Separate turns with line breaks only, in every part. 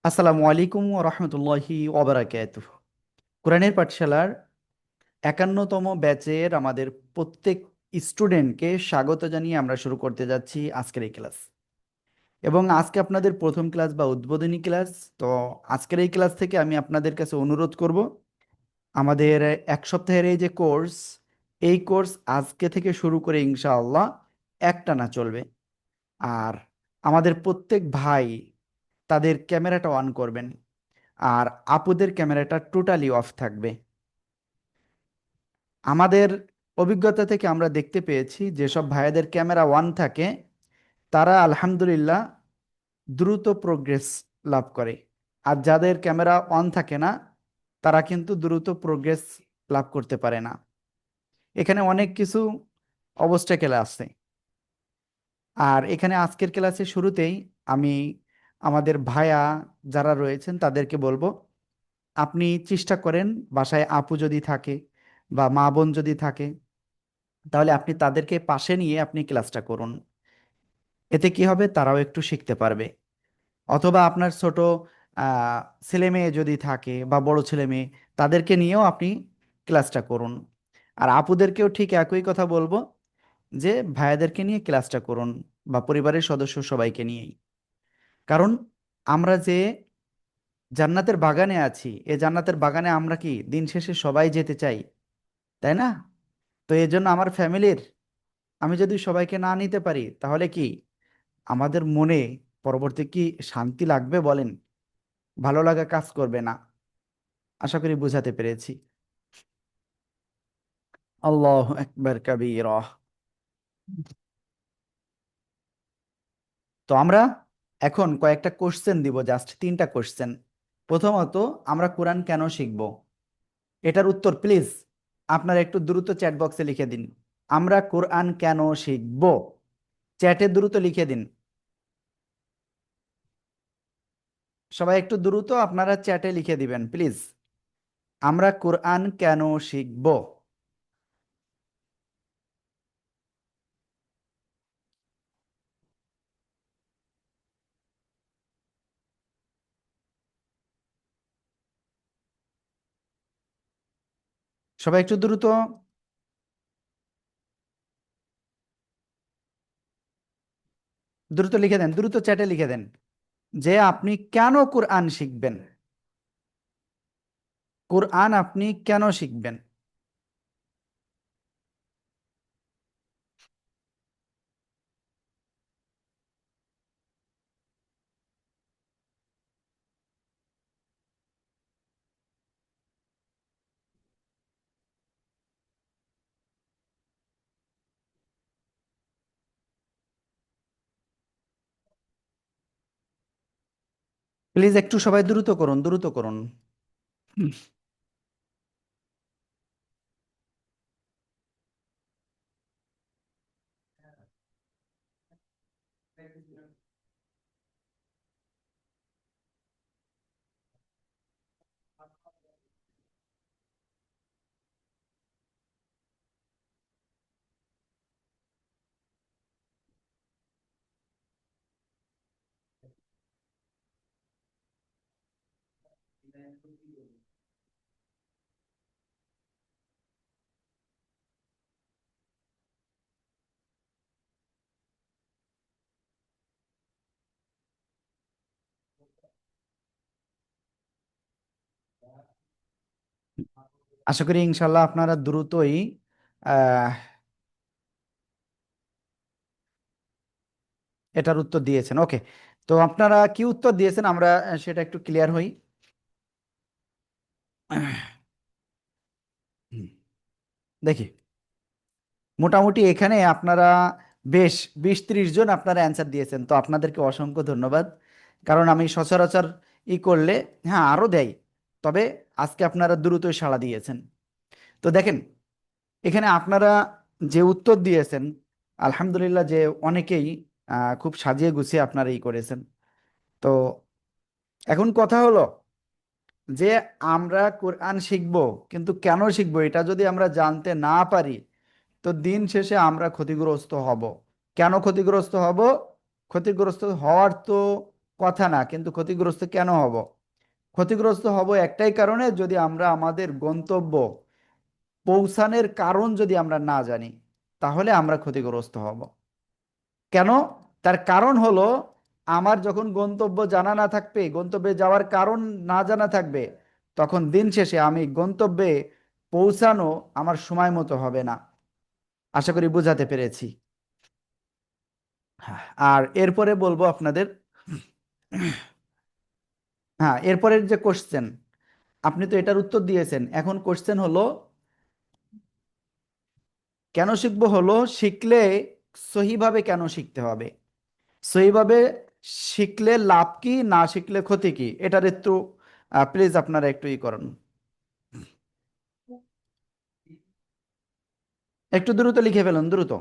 আসসালামু আলাইকুম রহমতুল্লাহি ওবারাকাতুহ। কোরআনের পাঠশালার 51তম ব্যাচের আমাদের প্রত্যেক স্টুডেন্টকে স্বাগত জানিয়ে আমরা শুরু করতে যাচ্ছি আজকের এই ক্লাস। এবং আজকে আপনাদের প্রথম ক্লাস বা উদ্বোধনী ক্লাস। তো আজকের এই ক্লাস থেকে আমি আপনাদের কাছে অনুরোধ করব, আমাদের এক সপ্তাহের এই যে কোর্স, এই কোর্স আজকে থেকে শুরু করে ইনশাআল্লাহ একটানা চলবে। আর আমাদের প্রত্যেক ভাই তাদের ক্যামেরাটা অন করবেন, আর আপুদের ক্যামেরাটা টোটালি অফ থাকবে। আমাদের অভিজ্ঞতা থেকে আমরা দেখতে পেয়েছি যেসব ভাইয়াদের ক্যামেরা অন থাকে তারা আলহামদুলিল্লাহ দ্রুত প্রোগ্রেস লাভ করে। আর যাদের ক্যামেরা অন থাকে না তারা কিন্তু দ্রুত প্রোগ্রেস লাভ করতে পারে না। এখানে অনেক কিছু অবস্টাকেল আছে। আর এখানে আজকের ক্লাসের শুরুতেই আমি আমাদের ভাইয়া যারা রয়েছেন তাদেরকে বলবো, আপনি চেষ্টা করেন বাসায় আপু যদি থাকে বা মা বোন যদি থাকে তাহলে আপনি তাদেরকে পাশে নিয়ে আপনি ক্লাসটা করুন। এতে কি হবে, তারাও একটু শিখতে পারবে। অথবা আপনার ছোট আহ, ছেলে মেয়ে যদি থাকে বা বড় ছেলে মেয়ে, তাদেরকে নিয়েও আপনি ক্লাসটা করুন। আর আপুদেরকেও ঠিক একই কথা বলবো যে ভাইয়াদেরকে নিয়ে ক্লাসটা করুন, বা পরিবারের সদস্য সবাইকে নিয়েই। কারণ আমরা যে জান্নাতের বাগানে আছি, এ জান্নাতের বাগানে আমরা কি দিন শেষে সবাই যেতে চাই, তাই না? তো এই জন্য আমার ফ্যামিলির, আমি যদি সবাইকে না নিতে পারি তাহলে কি আমাদের মনে পরবর্তী কি শান্তি লাগবে বলেন? ভালো লাগা কাজ করবে না। আশা করি বুঝাতে পেরেছি। আল্লাহ একবার কাবীরা। তো আমরা এখন কয়েকটা কোশ্চেন দিব, জাস্ট 3টা কোশ্চেন। প্রথমত, আমরা কোরআন কেন শিখব, এটার উত্তর প্লিজ আপনারা একটু দ্রুত চ্যাট বক্সে লিখে দিন। আমরা কোরআন কেন শিখব, চ্যাটে দ্রুত লিখে দিন। সবাই একটু দ্রুত আপনারা চ্যাটে লিখে দিবেন প্লিজ। আমরা কোরআন কেন শিখব। সবাই একটু দ্রুত দ্রুত লিখে দেন, দ্রুত চ্যাটে লিখে দেন যে আপনি কেন কোরআন শিখবেন। কোরআন আপনি কেন শিখবেন। প্লিজ একটু সবাই দ্রুত করুন, দ্রুত করুন। হুম। আশা করি ইনশাল্লাহ আপনারা দ্রুতই আহ, এটার উত্তর দিয়েছেন। ওকে, তো আপনারা কি উত্তর দিয়েছেন আমরা সেটা একটু ক্লিয়ার হই। হুম, দেখি, মোটামুটি এখানে আপনারা বেশ 20-30 জন আপনারা অ্যান্সার দিয়েছেন, তো আপনাদেরকে অসংখ্য ধন্যবাদ। কারণ আমি সচরাচর করলে হ্যাঁ আরও দেয়, তবে আজকে আপনারা দ্রুতই সাড়া দিয়েছেন। তো দেখেন, এখানে আপনারা যে উত্তর দিয়েছেন আলহামদুলিল্লাহ, যে অনেকেই খুব সাজিয়ে গুছিয়ে আপনারা করেছেন। তো এখন কথা হলো যে আমরা কোরআন শিখবো, কিন্তু কেন শিখবো এটা যদি আমরা জানতে না পারি তো দিন শেষে আমরা ক্ষতিগ্রস্ত হব। কেন ক্ষতিগ্রস্ত হব? ক্ষতিগ্রস্ত হওয়ার তো কথা না, কিন্তু ক্ষতিগ্রস্ত কেন হব? ক্ষতিগ্রস্ত হব একটাই কারণে, যদি আমরা আমাদের গন্তব্য পৌঁছানোর কারণ যদি আমরা না জানি, তাহলে আমরা ক্ষতিগ্রস্ত হব। কেন? তার কারণ হলো, আমার যখন গন্তব্য জানা না থাকবে, গন্তব্যে যাওয়ার কারণ না জানা থাকবে, তখন দিন শেষে আমি গন্তব্যে পৌঁছানো আমার সময় মতো হবে না। আশা করি বুঝাতে পেরেছি। হ্যাঁ, আর এরপরে বলবো আপনাদের, হ্যাঁ, এরপরের যে কোশ্চেন, আপনি তো এটার উত্তর দিয়েছেন, এখন কোশ্চেন হলো, কেন শিখবো হলো, শিখলে সহিভাবে কেন শিখতে হবে, সহিভাবে শিখলে লাভ কি, না শিখলে ক্ষতি কি, এটার একটু প্লিজ আপনারা একটু ই করুন, একটু দ্রুত লিখে ফেলুন, দ্রুত।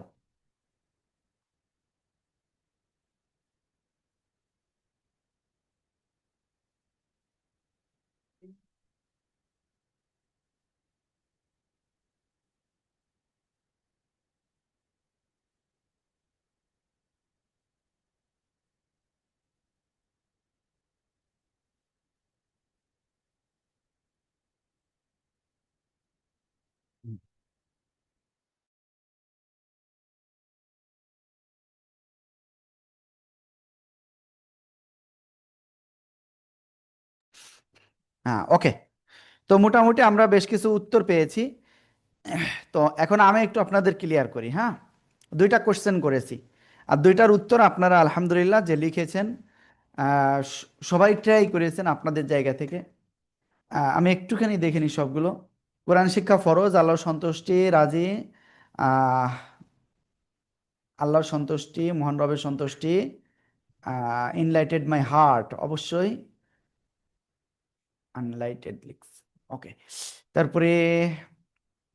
হ্যাঁ, ওকে। তো মোটামুটি আমরা বেশ কিছু উত্তর পেয়েছি। তো এখন আমি একটু আপনাদের ক্লিয়ার করি, হ্যাঁ। দুইটা কোশ্চেন করেছি, আর দুইটার উত্তর আপনারা আলহামদুলিল্লাহ যে লিখেছেন, সবাই ট্রাই করেছেন আপনাদের জায়গা থেকে। আমি একটুখানি দেখে নিই সবগুলো। কোরআন শিক্ষা ফরজ, আল্লাহর সন্তুষ্টি রাজি, আহ, আল্লাহর সন্তুষ্টি, মহান রবের সন্তুষ্টি, ইনলাইটেড মাই হার্ট, অবশ্যই আনলাইটেড লিখস, ওকে। তারপরে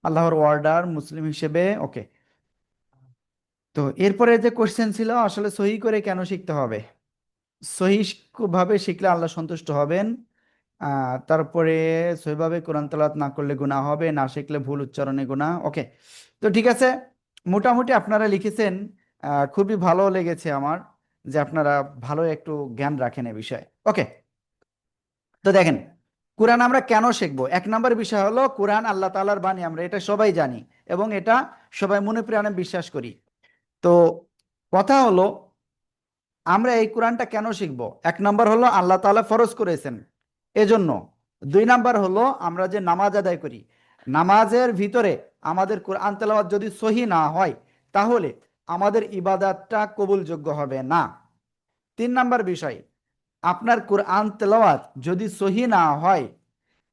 আল্লাহর অর্ডার মুসলিম হিসেবে, ওকে। তো এরপরে যে কোশ্চেন ছিল, আসলে সহি করে কেন শিখতে হবে, সহি ভাবে শিখলে আল্লাহ সন্তুষ্ট হবেন। তারপরে সহিভাবে কোরআন তেলাওয়াত না করলে গুনাহ হবে, না শিখলে ভুল উচ্চারণে গুনাহ, ওকে। তো ঠিক আছে, মোটামুটি আপনারা লিখেছেন, খুবই ভালো লেগেছে আমার যে আপনারা ভালো একটু জ্ঞান রাখেন এ বিষয়ে, ওকে। তো দেখেন, কোরআন আমরা কেন শিখবো, এক নম্বর বিষয় হলো, কোরআন আল্লাহ তাআলার বাণী, আমরা এটা সবাই জানি, এবং এটা সবাই মনে প্রাণে বিশ্বাস করি। তো কথা হলো, আমরা এই কোরআনটা কেন শিখবো, এক নাম্বার হলো আল্লাহ তাআলা ফরজ করেছেন এজন্য। দুই নাম্বার হলো, আমরা যে নামাজ আদায় করি, নামাজের ভিতরে আমাদের কোরআন তেলাওয়াত যদি সহি না হয়, তাহলে আমাদের ইবাদতটা কবুলযোগ্য হবে না। তিন নাম্বার বিষয়, আপনার কোরআন তেলাওয়াত যদি সহি না হয়,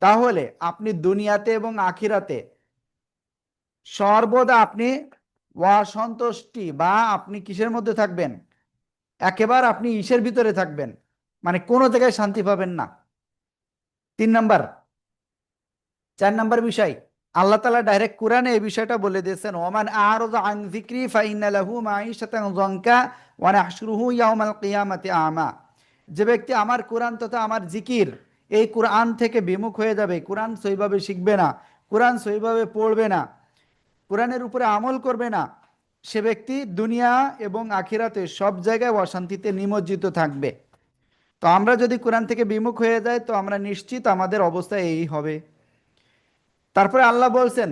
তাহলে আপনি দুনিয়াতে এবং আখিরাতে সর্বদা আপনি অসন্তুষ্টি, বা আপনি কিসের মধ্যে থাকবেন, একেবারে আপনি ইসের ভিতরে থাকবেন, মানে কোনো জায়গায় শান্তি পাবেন না। তিন নাম্বার। চার নাম্বার বিষয়, আল্লাহ তাআলা ডাইরেক্ট কোরআনে এই বিষয়টা বলে দিয়েছেন, ওমান আ'রাযা আন যিকরি ফাইন্না লাহু মাঈশাতান যানকা ওয়া নাহশুরুহু ইয়াওমাল কিয়ামাতি আমা। যে ব্যক্তি আমার কোরআন তথা আমার জিকির, এই কোরআন থেকে বিমুখ হয়ে যাবে, কোরআন সহিভাবে শিখবে না, কোরআন সহিভাবে পড়বে না, কোরআনের উপরে আমল করবে না, সে ব্যক্তি দুনিয়া এবং আখিরাতে সব জায়গায় অশান্তিতে নিমজ্জিত থাকবে। তো আমরা যদি কোরআন থেকে বিমুখ হয়ে যাই, তো আমরা নিশ্চিত আমাদের অবস্থা এই হবে। তারপরে আল্লাহ বলছেন,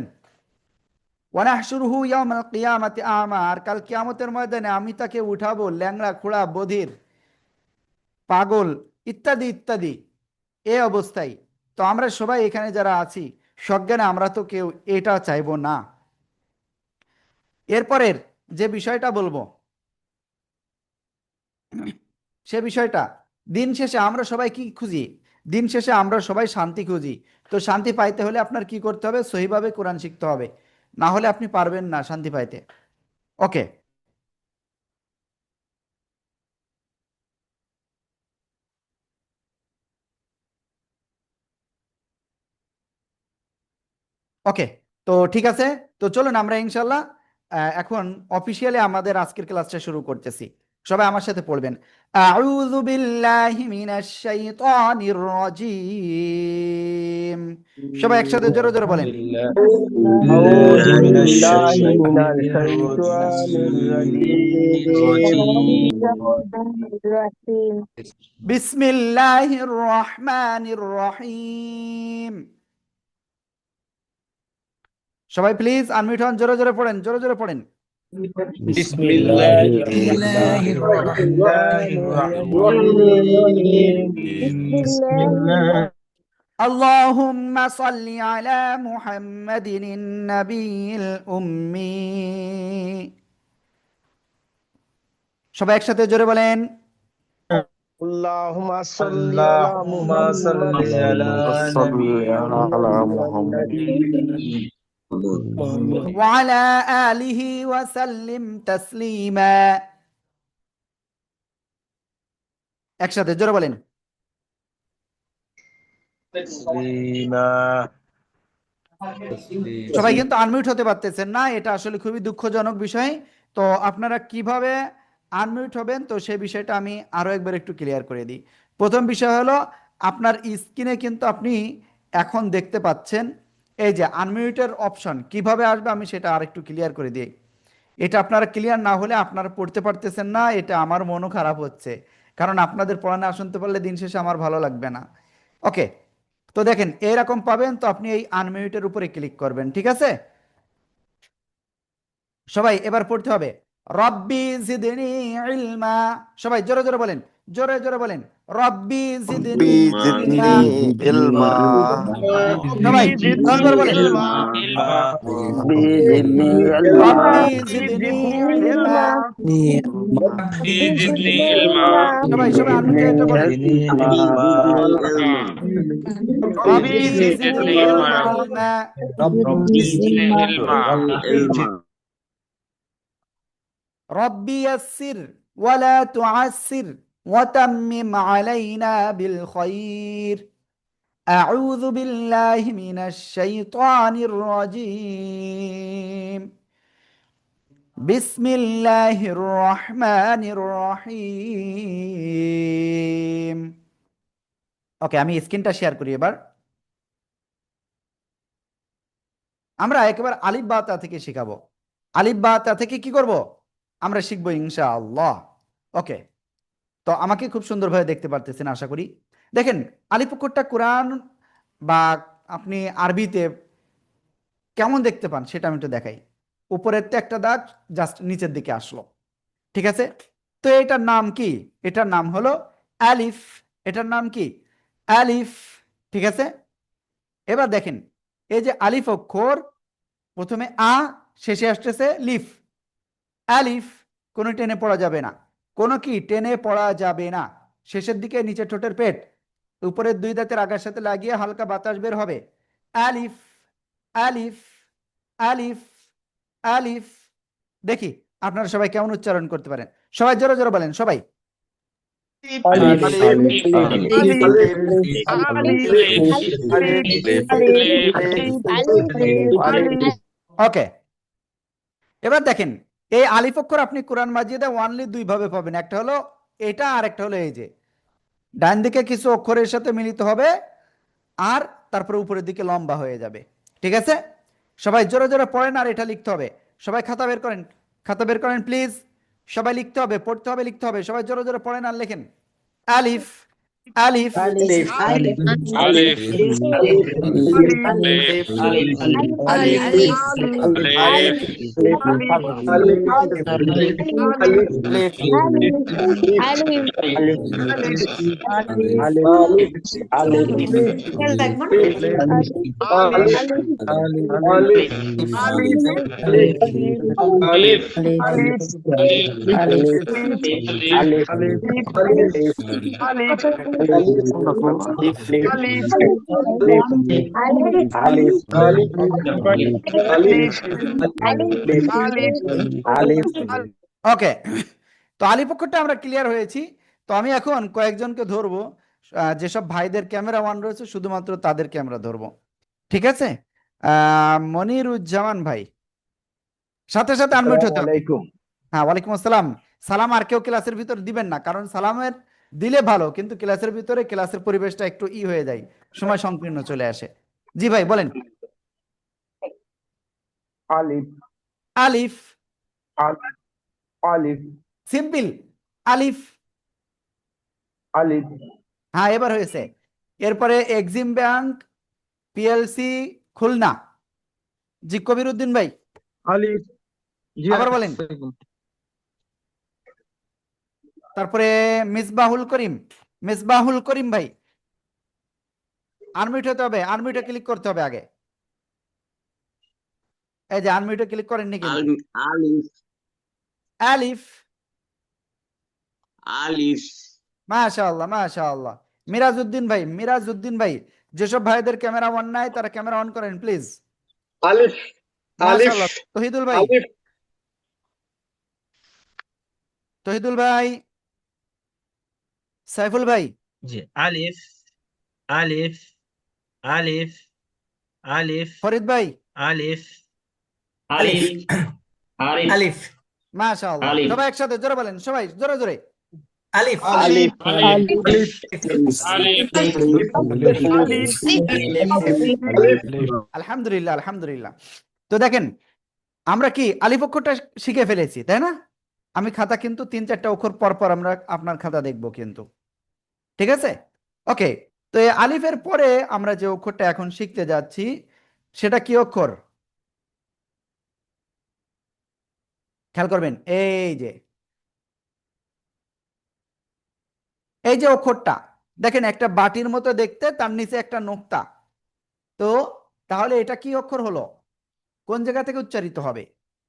ওয়ানাহশুরুহু ইয়াওমাল কিয়ামাতি আমা, আর কাল কিয়ামতের ময়দানে আমি তাকে উঠাবো ল্যাংড়া, খোড়া, বধির, পাগল, ইত্যাদি ইত্যাদি, এই অবস্থায়। তো আমরা সবাই এখানে যারা আছি সজ্ঞানে, আমরা তো কেউ এটা চাইবো না। এরপরের যে বিষয়টা বলবো, সে বিষয়টা, দিন শেষে আমরা সবাই কি খুঁজি, দিন শেষে আমরা সবাই শান্তি খুঁজি। তো শান্তি পাইতে হলে আপনার কি করতে হবে, সহিভাবে কোরআন শিখতে হবে, না হলে আপনি পারবেন না শান্তি পাইতে, ওকে। ওকে, তো ঠিক আছে। তো চলুন আমরা ইনশাল্লাহ এখন অফিসিয়ালি আমাদের আজকের ক্লাসটা শুরু করতেছি। সবাই আমার সাথে পড়বেন, আউযু বিল্লাহি মিনাশ শাইতানির রাজিম। সবাই একসাথে জোরে জোরে বলেন,
بالله
أعوذ
بالله من
بالله من
الشيطان
الشيطان
الرجيم
الرحيم
বিসমিল্লাহির রহমানির রহিম। সবাই প্লিজ আনমিউট হন, জোরে জোরে পড়েন, জোরে জোরে পড়েন।
بسم
بسم
الله
الله
الرحمن
الرحمن
الرحيم
بسم
بسم
الله
الله
আল্লাহুম্মা সাল্লি আলা মুহাম্মাদিন নবিয়িল উম্মি। সবাই একসাথে জোরে বলেন,
اللهم صل على
اللهم
محمد
صل على
اللهم
نبينا
صل على
محمد
محمد
محمد
ওয়া আলা আলিহি ওয়া সাল্লিম তাসলিমা। একসাথে জোরে বলেন।
تسليما
সবাই কিন্তু আনমিউট হতে পারতেছেন না, এটা আসলে খুবই দুঃখজনক বিষয়। তো আপনারা কিভাবে আনমিউট হবেন, তো সেই বিষয়টা আমি আরো একবার একটু ক্লিয়ার করে দিই। প্রথম বিষয় হলো, আপনার স্ক্রিনে কিন্তু আপনি এখন দেখতে পাচ্ছেন এই যে আনমিউটের অপশন কিভাবে আসবে, আমি সেটা আরেকটু ক্লিয়ার করে দিই। এটা আপনারা ক্লিয়ার না হলে আপনারা পড়তে পারতেছেন না, এটা আমার মনও খারাপ হচ্ছে, কারণ আপনাদের পড়া না শুনতে পারলে দিন শেষে আমার ভালো লাগবে না। ওকে, তো দেখেন এরকম পাবেন, তো আপনি এই আনমিউটের উপরে ক্লিক করবেন, ঠিক আছে? সবাই এবার পড়তে হবে, রব্বি জিদনি ইলমা। সবাই জোরে জোরে বলেন, জোরে জোরে বলেন, রব্বি জিদনি
ربي
ইলমা।
زدني علما
সবাই
ربي زدني
10 বার বলেন,
علما
علما
ربي زدني علما
রব্বি
ربي
জিদনি
زدني
ইলমা।
علما
ربي
ربي
زدني
زدني
علما
علما
সবাই
ربي
সবাই আনমিউট
زدني
হয়ে এটা বলেন,
علما
ربي
রব্বি
ربي
জিদনি
زدني علما
ইলমা।
ربي زدني علما
ربي يسر ولا تعسر وتمم علينا بالخير أعوذ بالله من الشيطان الرجيم بسم الله الرحمن الرحيم। ওকে, আমি স্ক্রিনটা শেয়ার করি এবার। আমরা একেবারে আলিফ বা তা থেকে শিখাবো। আলিফ বা তা থেকে কি করব, আমরা শিখবো ইনশাআল্লাহ। ওকে, তো আমাকে খুব সুন্দরভাবে দেখতে পারতেছেন আশা করি। দেখেন আলিফ অক্ষরটা কোরআন বা আপনি আরবিতে কেমন দেখতে পান সেটা আমি একটু দেখাই। উপরের তো একটা দাগ জাস্ট নিচের দিকে আসলো, ঠিক আছে? তো এটার নাম কি? এটার নাম হলো আলিফ। এটার নাম কি? আলিফ, ঠিক আছে? এবার দেখেন এই যে আলিফ অক্ষর, প্রথমে আ, শেষে আসতেছে লিফ। আলিফ কোনো টেনে পড়া যাবে না, কোনো কি টেনে পড়া যাবে না। শেষের দিকে নিচে ঠোঁটের পেট, উপরের দুই দাঁতের আগার সাথে লাগিয়ে হালকা বাতাস বের হবে। আলিফ, আলিফ, আলিফ, আলিফ। দেখি আপনারা সবাই কেমন উচ্চারণ করতে পারেন। সবাই জোরে জোরে বলেন, সবাই।
ألف
ألف
ألف
ألف
ألف
ألف
ألف
ওকে, এবার দেখেন এই আলিফ অক্ষর আপনি কোরআন মাজিদে ওয়ানলি দুই ভাবে পাবেন, একটা হলো এটা আর একটা হলো এই যে ডান দিকে কিছু অক্ষরের সাথে মিলিত হবে আর তারপরে উপরের দিকে লম্বা হয়ে যাবে, ঠিক আছে? সবাই জোরে জোরে পড়েন আর এটা লিখতে হবে। সবাই খাতা বের করেন, খাতা বের করেন প্লিজ। সবাই লিখতে হবে, পড়তে হবে, লিখতে হবে। সবাই জোরে জোরে পড়েন আর লেখেন, আলিফ, আলিফ,
ألف
ألف
ألف
ألف
ألف
ألف ألف
ওকে। তো আলিফ অক্ষরটা আমরা ক্লিয়ার হয়েছি। তো আমি এখন কয়েকজনকে ধরবো, যেসব ভাইদের ক্যামেরা অন রয়েছে শুধুমাত্র তাদের ক্যামেরা ধরবো, ঠিক আছে? মনিরুজ্জামান ভাই, সাথে সাথে আনমিউট হতে হবে।
عليكم
হ্যাঁ, ওয়ালাইকুম আসসালাম। সালাম আর কেউ ক্লাসের ভিতর দিবেন না, কারণ সালামের দিলে ভালো, কিন্তু ক্লাসের ভিতরে ক্লাসের পরিবেশটা একটু হয়ে যায়, সময় সংকীর্ণ চলে আসে। জি ভাই বলেন।
আলিফ
আলিফ,
আলিফ আলিফ
সিম্পল, আলিফ।
আলিফ
হ্যাঁ এবার হয়েছে। এরপরে এক্সিম ব্যাংক পিএলসি খুলনা, জি কবির উদ্দিন ভাই
আলিফ জি
আবার বলেন। তারপরে মিসবাহুল করিম, মিসবাহুল করিম ভাই, আনমিউট হতে হবে, আনমিউটে ক্লিক করতে হবে আগে। এই যে আনমিউটে ক্লিক করেননি কিন্তু।
আলিফ
আলিফ,
আলিফ
মাশাআল্লাহ মাশাআল্লাহ। মিরাজউদ্দিন ভাই, মিরাজউদ্দিন ভাই, যেসব ভাইদের ক্যামেরা অন নাই তারা ক্যামেরা অন করেন প্লিজ।
আলিফ আলিফ
মাশাআল্লাহ। তহিদুল ভাই,
আলিফ
তহিদুল ভাই, সাইফুল ভাই,
জি আলিফ আলিফ আলিফ আলিফ
ফরিদ ভাই,
আলিফ
আলিফ আলিফ
আলিফ
মাশাআল্লাহ।
আলিফ
সবাই একসাথে জোরে বলেন, সবাই জোরে জোরে।
আলিফ
আলিফ
আলিফ
আলিফ
আলিফ
আলহামদুলিল্লাহ আলহামদুলিল্লাহ। তো দেখেন আমরা কি আলিফ অক্ষরটা শিখে ফেলেছি, তাই না? আমি খাতা কিন্তু 3-4টা অক্ষর পর পর আমরা আপনার খাতা দেখব কিন্তু, ঠিক আছে? ওকে, তো এই আলিফের পরে আমরা যে অক্ষরটা এখন শিখতে যাচ্ছি সেটা কি অক্ষর? খেয়াল করবেন, এই যে অক্ষরটা দেখেন, একটা বাটির মতো দেখতে, তার নিচে একটা নোক্তা। তো তাহলে এটা কি অক্ষর হলো? কোন জায়গা থেকে উচ্চারিত হবে?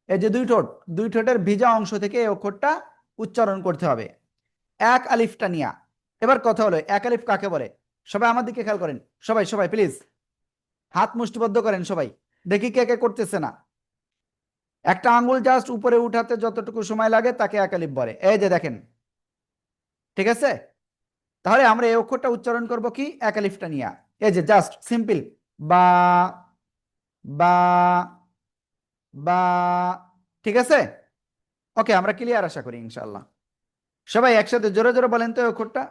এই যে দুই ঠোঁট, দুই ঠোঁটের ভিজা অংশ থেকে এই অক্ষরটা উচ্চারণ করতে হবে, এক আলিফটা নিয়া। এবার কথা হলো এক আলিফ কাকে বলে? সবাই আমার দিকে খেয়াল করেন, সবাই সবাই প্লিজ হাত মুষ্টিবদ্ধ করেন সবাই, দেখি কে কে করতেছে না। একটা আঙ্গুল জাস্ট উপরে উঠাতে যতটুকু সময় লাগে তাকে এক আলিফ বলে। এই যে দেখেন, ঠিক আছে? তাহলে আমরা এই অক্ষরটা উচ্চারণ করব কি এক আলিফটা নিয়া। এই যে জাস্ট সিম্পল, বা, বা, বা, ঠিক আছে? ওকে, আমরা ক্লিয়ার আশা করি ইনশাআল্লাহ। সবাই একসাথে জোরে জোরে বলেন তো এই অক্ষরটা।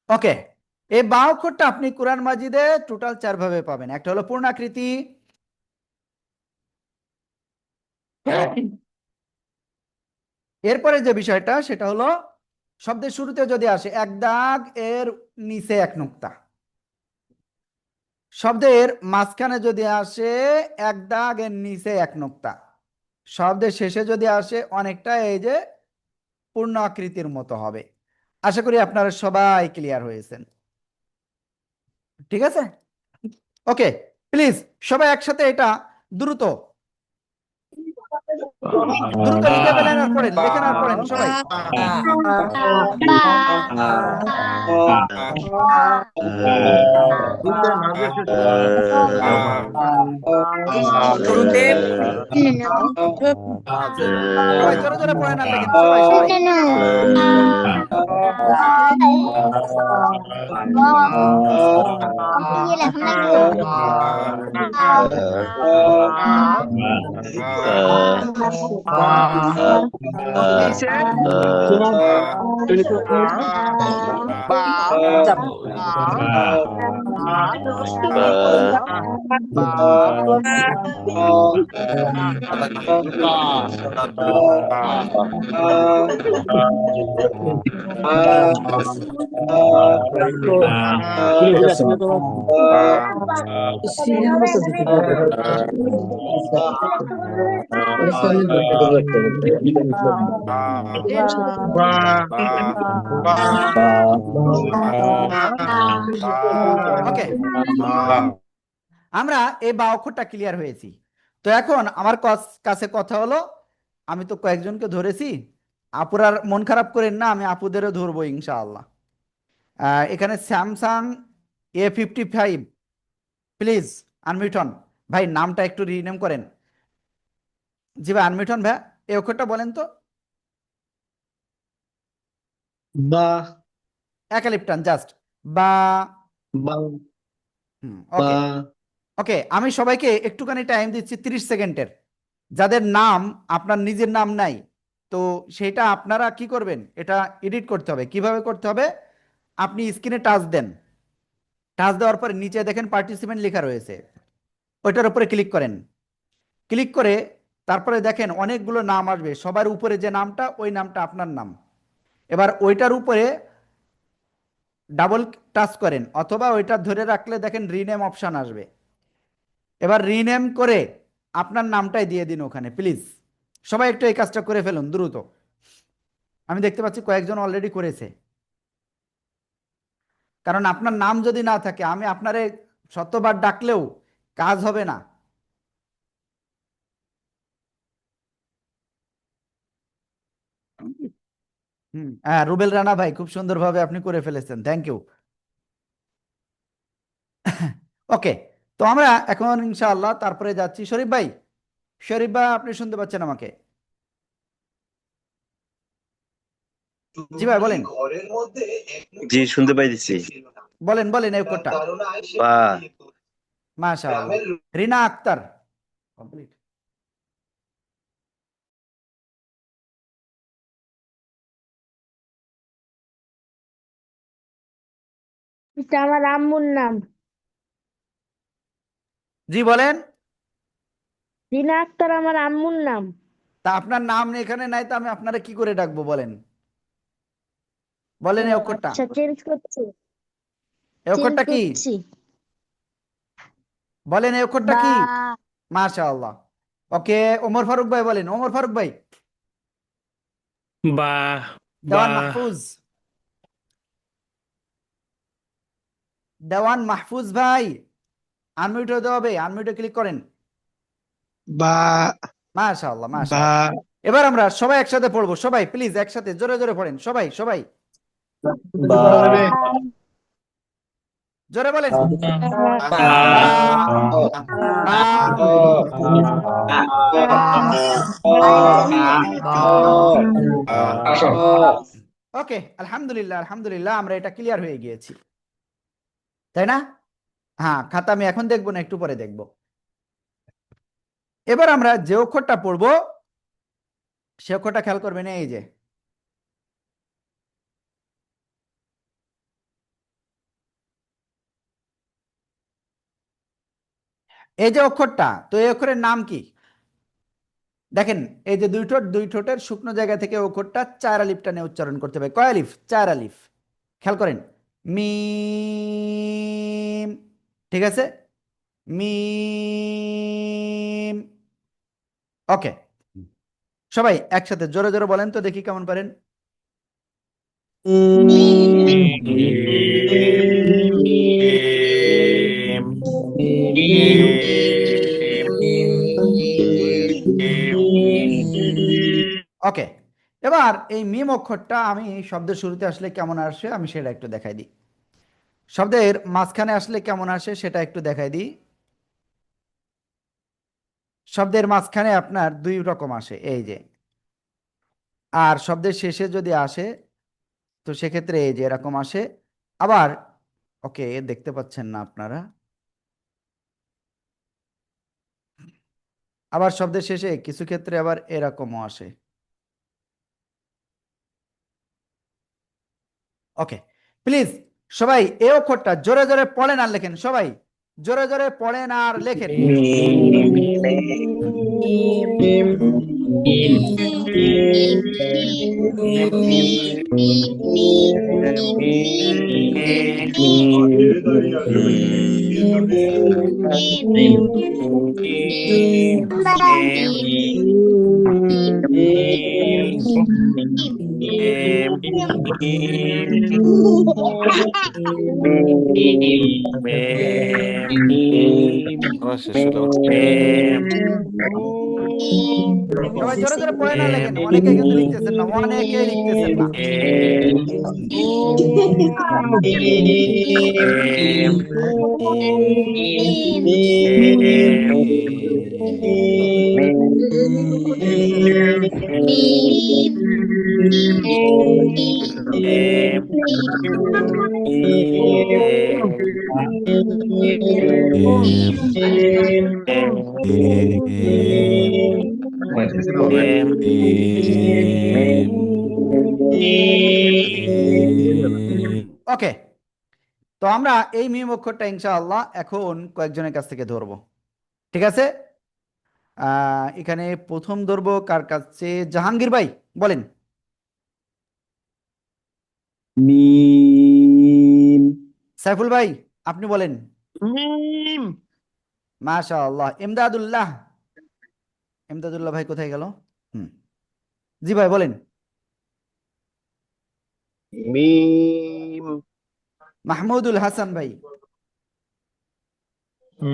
ওকে, এই বা অক্ষরটা আপনি কোরআন মাজিদে টোটাল 4 ভাবে পাবেন। একটা হলো পূর্ণাকৃতি, এরপরে যে বিষয়টা সেটা হলো শব্দের শুরুতে যদি আসে এক দাগ, এর নিচে এক নুক্তা। শব্দের মাঝখানে যদি আসে এক দাগ, এর নিচে এক নুক্তা। শব্দের শেষে যদি আসে অনেকটা এই যে পূর্ণ আকৃতির মতো হবে। আশা করি আপনারা সবাই ক্লিয়ার হয়েছেন, ঠিক আছে? ওকে, প্লিজ সবাই একসাথে এটা দ্রুত দ্রুত লিখে ফেলেন আর পড়েন, লেখেন আর পড়েন সবাই। সবাই জোরে জোরে পড়েন আর লেখেন, সবাই সবাই। ওকে, আমরা এই বা অক্ষরটা ক্লিয়ার হয়েছি। তো এখন আমার কাছে কথা হলো, আমি তো কয়েকজনকে ধরেছি, আপুরার মন খারাপ করেন না, আমি আপুদেরও ধরবো ইনশাআল্লাহ। এখানে স্যামসাং A55, প্লিজ আনমিউট হন। ভাই নামটা একটু রিনেম করেন, জি ভাই আনমিউট হন ভাই, এই অক্ষরটা বলেন তো।
বা
এক আলিফ টান জাস্ট, বা।
বা বা
ওকে ওকে, আমি সবাইকে একটুখানি টাইম দিচ্ছি 30 সেকেন্ডের। যাদের নাম আপনার নিজের নাম নাই, তো সেটা আপনারা কি করবেন, এটা এডিট করতে হবে। কিভাবে করতে হবে, আপনি স্ক্রিনে টাচ দেন, টাচ দেওয়ার পরে নিচে দেখেন পার্টিসিপেন্ট লেখা রয়েছে, ওইটার উপরে ক্লিক করেন। ক্লিক করে তারপরে দেখেন অনেকগুলো নাম আসবে, সবার উপরে যে নামটা ওই নামটা আপনার নাম। এবার ওইটার উপরে ডাবল টাচ করেন, অথবা ওইটা ধরে রাখলে দেখেন রিনেম অপশন আসবে। এবার রিনেম করে আপনার নামটাই দিয়ে দিন ওখানে প্লিজ। সবাই একটু এই কাজটা করে ফেলুন দ্রুত, আমি দেখতে পাচ্ছি কয়েকজন অলরেডি করেছে। কারণ আপনার নাম যদি না থাকে, আমি আপনারে শতবার ডাকলেও কাজ হবে না। হ্যাঁ, রুবেল রানা ভাই খুব সুন্দরভাবে আপনি করে ফেলেছেন, থ্যাংক ইউ। ওকে, তো আমরা এখন ইনশাআল্লাহ তারপরে যাচ্ছি। শরীফ ভাই, শরীফ ভাই আপনি শুনতে পাচ্ছেন আমাকে? জি ভাই বলেন।
জি শুনতে পাইতেছি।
বলেন বলেন এই অক্ষরটা।
বা
মাশাআল্লাহ। রিনা আক্তার, কমপ্লিট।
এটা আমার আম্মুর নাম।
জি বলেন।
রিনা আক্তার আমার আম্মুর নাম।
তা আপনার নাম এখানে নাই, তো আমি আপনারা কি করে ডাকবো বলেন, বলেন
ও
এই অক্ষরটা।
আচ্ছা, চেঞ্জ করছি।
এই
চেঞ্জ
অক্ষরটা কি,
করছি।
বলেন এই অক্ষরটা
বা
কি। মাশাআল্লাহ। ওকে, ওমর ফারুক ভাই বলেন, ওমর ফারুক ভাই।
বা
দেওয়ান মাহফুজ, দেওয়ান মাহফুজ ভাই আনমিউট হতে হবে, আনমিউটে ক্লিক করেন।
বা
মাশাআল্লাহ
বা
মাশাআল্লাহ। এবার আমরা সবাই একসাথে পড়বো, সবাই প্লিজ একসাথে জোরে জোরে পড়েন, সবাই সবাই
বা
জোরে বলেন। ওকে, আলহামদুলিল্লাহ আলহামদুলিল্লাহ, আমরা এটা ক্লিয়ার হয়ে গিয়েছি, তাই না? হ্যাঁ, খাতা আমি এখন দেখবো না, একটু পরে দেখবো। এবার আমরা যে অক্ষরটা পড়বো সে অক্ষরটা খেয়াল করবেন, এই যে এই যে অক্ষরটা, তো এই অক্ষরের নাম কি? দেখেন এই যে দুই ঠোঁট, দুই ঠোঁটের শুকনো জায়গা থেকে অক্ষরটা 4 আলিফ টানে উচ্চারণ করতে হবে। কয় আলিফ? 4 আলিফ। খেয়াল করেন, মিম, ঠিক আছে, মিম। ওকে, সবাই একসাথে জোরে জোরে বলেন তো দেখি কেমন পারেন। ওকে, এবার এই মিম অক্ষরটা আমি শব্দের শুরুতে আসলে কেমন আসে আমি সেটা একটু দেখাই দিই, শব্দের মাঝখানে আসলে কেমন আসে সেটা একটু দেখাই দিই। শব্দের মাঝখানে আপনার দুই রকম আসে, এই যে, আর শব্দের শেষে যদি আসে তো সেক্ষেত্রে এই যে এরকম আসে। আবার ওকে, দেখতে পাচ্ছেন না আপনারা, আবার শব্দের শেষে কিছু ক্ষেত্রে আবার এরকমও আসে। ওকে, প্লিজ সবাই এই অক্ষরটা জোরে জোরে পড়েন আর লেখেন, সবাই জোরে জোরে পড়েন আর লেখেন।
শেষ হলো
সবাই জোরে জোরে পড়ে না লেখেন, অনেকে কিন্তু লিখতেছেন না, অনেকে লিখতেছেন না। ওকে, তো আমরা এই মিম অক্ষরটা ইনশাআল্লাহ এখন কয়েকজনের কাছ থেকে ধরবো, ঠিক আছে? এখানে প্রথম ধরবো কার কাছে? জাহাঙ্গীর ভাই বলেন।
মিম
সাইফুল ভাই আপনি বলেন।
মিম
মাশাআল্লাহ। ইমদাদুল্লাহ, ইমদাদুল্লাহ ভাই কোথায় গেল? হুম, জি ভাই বলেন।
মিম
মাহমুদুল হাসান ভাই।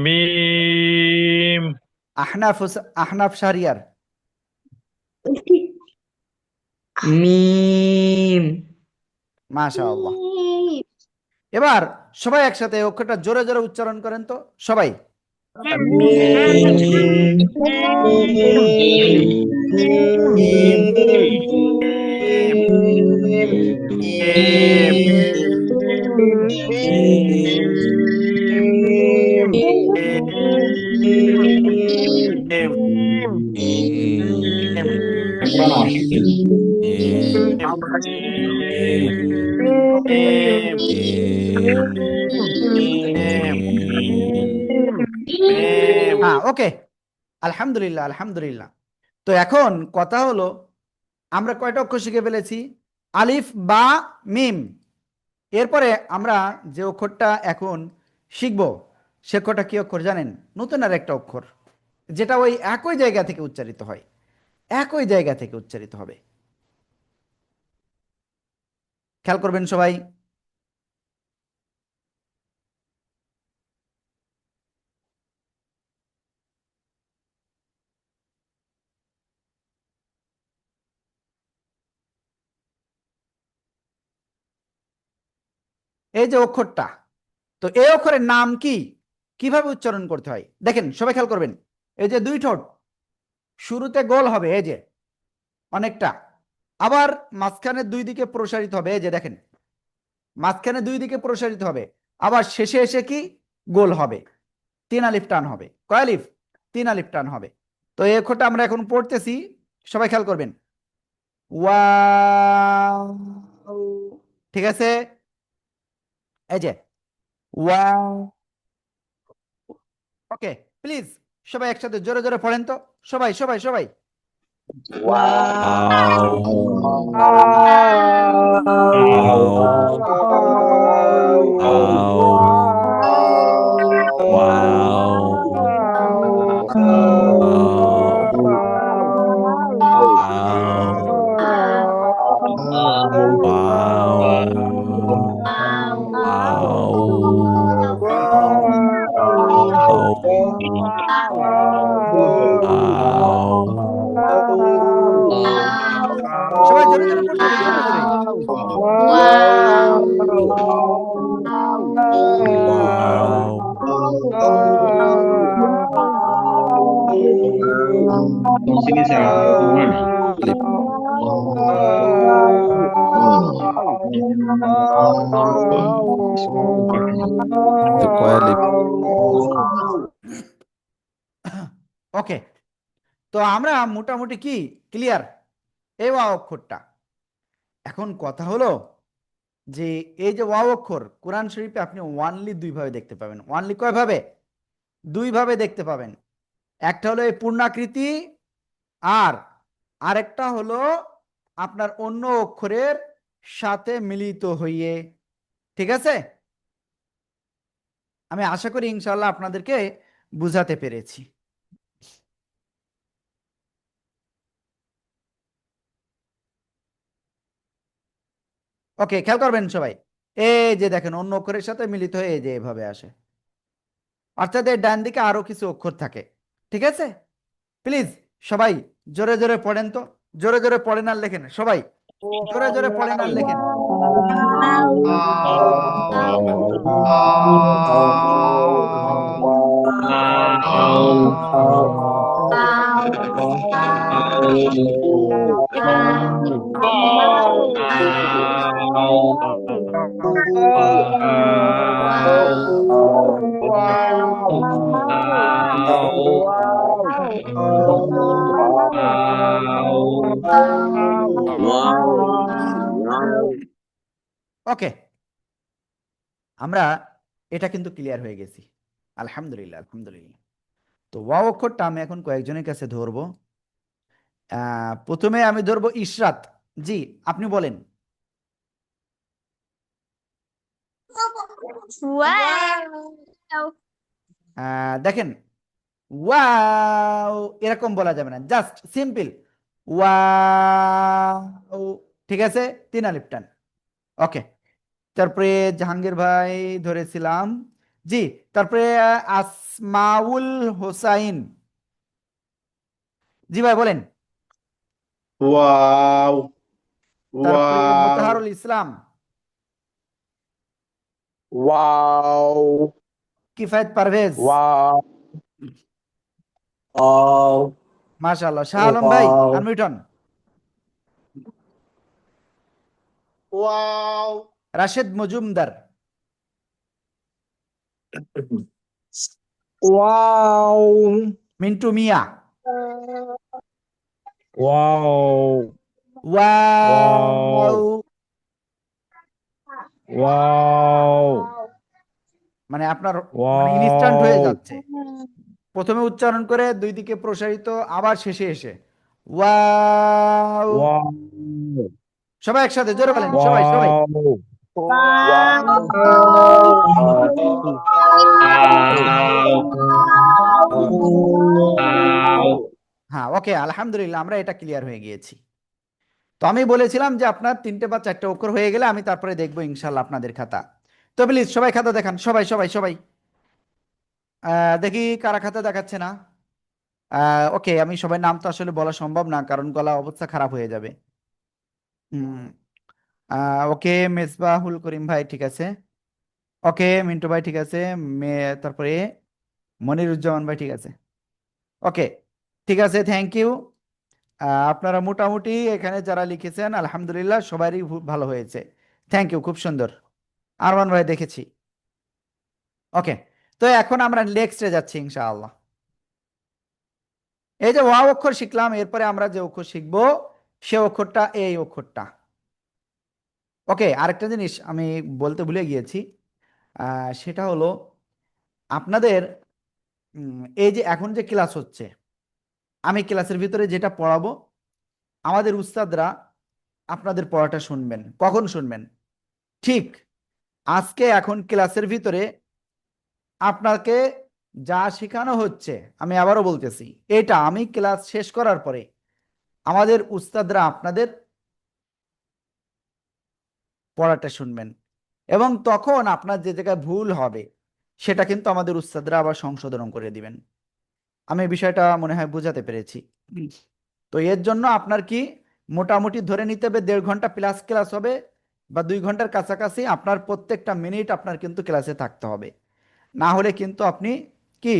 মিম
আহনাফ শাহরিয়ার।
মিম
মাশাআল্লাহ। এবার সবাই একসাথে এই অক্ষরটা জোরে জোরে উচ্চারণ করেন তো সবাই। হ্যাঁ, ওকে, আলহামদুলিল্লাহ আলহামদুলিল্লাহ। তো এখন কথা হলো, আমরা কয়টা অক্ষর শিখে ফেলেছি? আলিফ, বা, মিম। এরপরে আমরা যে অক্ষরটা এখন শিখব সে অক্ষরটা কি অক্ষর জানেন? নতুন আর একটা অক্ষর, যেটা ওই একই জায়গা থেকে উচ্চারিত হয়, একই জায়গা থেকে উচ্চারিত হবে। খেয়াল করবেন সবাই। এই যে অক্ষরটা, তো এই অক্ষরের নাম কি, কিভাবে উচ্চারণ করতে হয় দেখেন সবাই খেয়াল করবেন। এই যে দুই ঠোঁট, শুরুতে গোল হবে এই যে অনেকটা, আবার মাঝখানে দুই দিকে প্রসারিত হবে, এই যে দেখেন মাঝখানে দুই দিকে প্রসারিত হবে, আবার শেষে এসে কি গোল হবে। তিন আলিফ টান হবে। কয় আলিফ? তিন আলিফ টান হবে। তো এই অক্ষরটা আমরা এখন পড়তেছি, সবাই খেয়াল করবেন। ওয়াও, ঠিক আছে? এই যে ওয়াও। ওকে, প্লিজ সবাই একসাথে জোরে জোরে পড়েন তো, সবাই সবাই সবাই। সবাই জোরে জোরে পড়তে হবে, জোরে জোরে। ওকে, তো আমরা মোটামুটি কি ক্লিয়ার এই ওয়াও অক্ষরটা। এখন কথা হলো যে এই যে ওয়াও অক্ষর কোরআন শরীফে আপনি ওয়ানলি দুই ভাবে দেখতে পাবেন। ওয়ানলি কয় ভাবে? দুই ভাবে দেখতে পাবেন। একটা হলো এই পূর্ণাকৃতি, আর আরেকটা হলো আপনার অন্য অক্ষরের সাথে মিলিত হইয়ে। ঠিক আছে? আমি আশা করি ইনশাআল্লাহ আপনাদেরকে বুঝাতে পেরেছি। ওকে, খেয়াল করবেন সবাই। এই যে দেখেন অন্য অক্ষরের সাথে মিলিত হয়ে এই যে এভাবে আসে, অর্থাৎ এর ডান দিকে আরো কিছু অক্ষর থাকে। ঠিক আছে, প্লিজ সবাই জোরে জোরে পড়েন তো, জোরে জোরে পড়েন আর লেখেন সবাই, জোরে জোরে পড়েন আর লেখেন। ওকে, আমরা এটা কিন্তু ক্লিয়ার হয়ে গেছি, আলহামদুলিল্লাহ আলহামদুলিল্লাহ। তো ওয়াও অক্ষরটা আমি এখন কয়েকজনের কাছে ধরবো। প্রথমে আমি ধরবো ইশরাত। জি, আপনি বলেন। দেখেন, ওয়াও এরকম বলা যাবে না, জাস্ট সিম্পল ওয়াও। ঠিক আছে, তিন আলিফ টান। ওকে, তারপরে জাহাঙ্গীর ভাই ধরেছিলাম। জি, তারপরে আসমাউল হোসাইন। জি ভাই বলেন।
ওয়াও
তারপরে
wow
Motaharul Islam.
Wow
Kifayet Parvez.
Wow
মাশাআল্লাহ। শাহ আলম ভাই আনমিউট হন।
Wow
Rashed Majumdar.
Wow
Mintu Mia.
Wow
wow.
Wow
মানে আপনার মানে ইনস্ট্যান্ট হয়ে
ওয়াও
যাচ্ছে, প্রথমে উচ্চারণ করে দুই দিকে প্রসারিত, আবার শেষে এসে ওয়াও।
ওয়াও
সবাই একসাথে জোরে বলেন, সবাই সবাই।
ওয়াও
হ্যাঁ, ওকে, আলহামদুলিল্লাহ আমরা এটা ক্লিয়ার হয়ে গিয়েছি। তো আমি বলেছিলাম যে আপনার তিনটে বা চারটে অক্ষর হয়ে গেলে আমি তারপরে দেখবো ইনশাল্লাহ আপনাদের খাতা। তো প্লিজ সবাই খাতা দেখান, সবাই সবাই সবাই। দেখি কারা খাতা দেখাচ্ছে না। ওকে, আমি সবাই নাম তো আসলে বলা সম্ভব না, কারণ গলা অবস্থা খারাপ হয়ে যাবে। হুম। ওকে, মেসবাহুল করিম ভাই ঠিক আছে। ওকে, মিন্টু ভাই ঠিক আছে। তারপরে মনিরুজ্জামান ভাই ঠিক আছে। ওকে, ঠিক আছে, থ্যাংক ইউ। আপনারা মোটামুটি এখানে যারা লিখেছেন আলহামদুলিল্লাহ সবারই ভালো হয়েছে। থ্যাংক ইউ, খুব সুন্দর। আরমান ভাই দেখেছি। ওকে, তো এখন আমরা নেক্সটে যাচ্ছি ইনশাআল্লাহ। এই যে ওয়া অক্ষর শিখলাম, এরপরে আমরা যে অক্ষর শিখবো সে অক্ষরটা এই অক্ষরটা। ওকে, আরেকটা জিনিস আমি বলতে ভুলে গিয়েছি, সেটা হলো আপনাদের এই যে এখন যে ক্লাস হচ্ছে, আমি ক্লাসের ভিতরে যেটা পড়াবো আমাদের উস্তাদরা আপনাদের পড়াটা শুনবেন। কখন শুনবেন? ঠিক আজকে এখন ক্লাসের ভিতরে আপনাকে যা শেখানো হচ্ছে, আমি আবারও বলতেছি, এটা আমি ক্লাস শেষ করার পরে আমাদের উস্তাদরা আপনাদের পড়াটা শুনবেন, এবং তখন আপনার যে জায়গায় ভুল হবে সেটা কিন্তু আমাদের উস্তাদরা আবার সংশোধন করে দিবেন। আমি বিষয়টা মনে হয় বোঝাতে পেরেছি। তো এর জন্য আপনার কি মোটামুটি ধরে নিতে হবে 1.5 ঘন্টা প্লাস ক্লাস হবে, বা 2 ঘন্টার কাছাকাছি আপনার প্রত্যেকটা মিনিট আপনার কিন্তু ক্লাসে থাকতে হবে। না হলে কিন্তু আপনি কি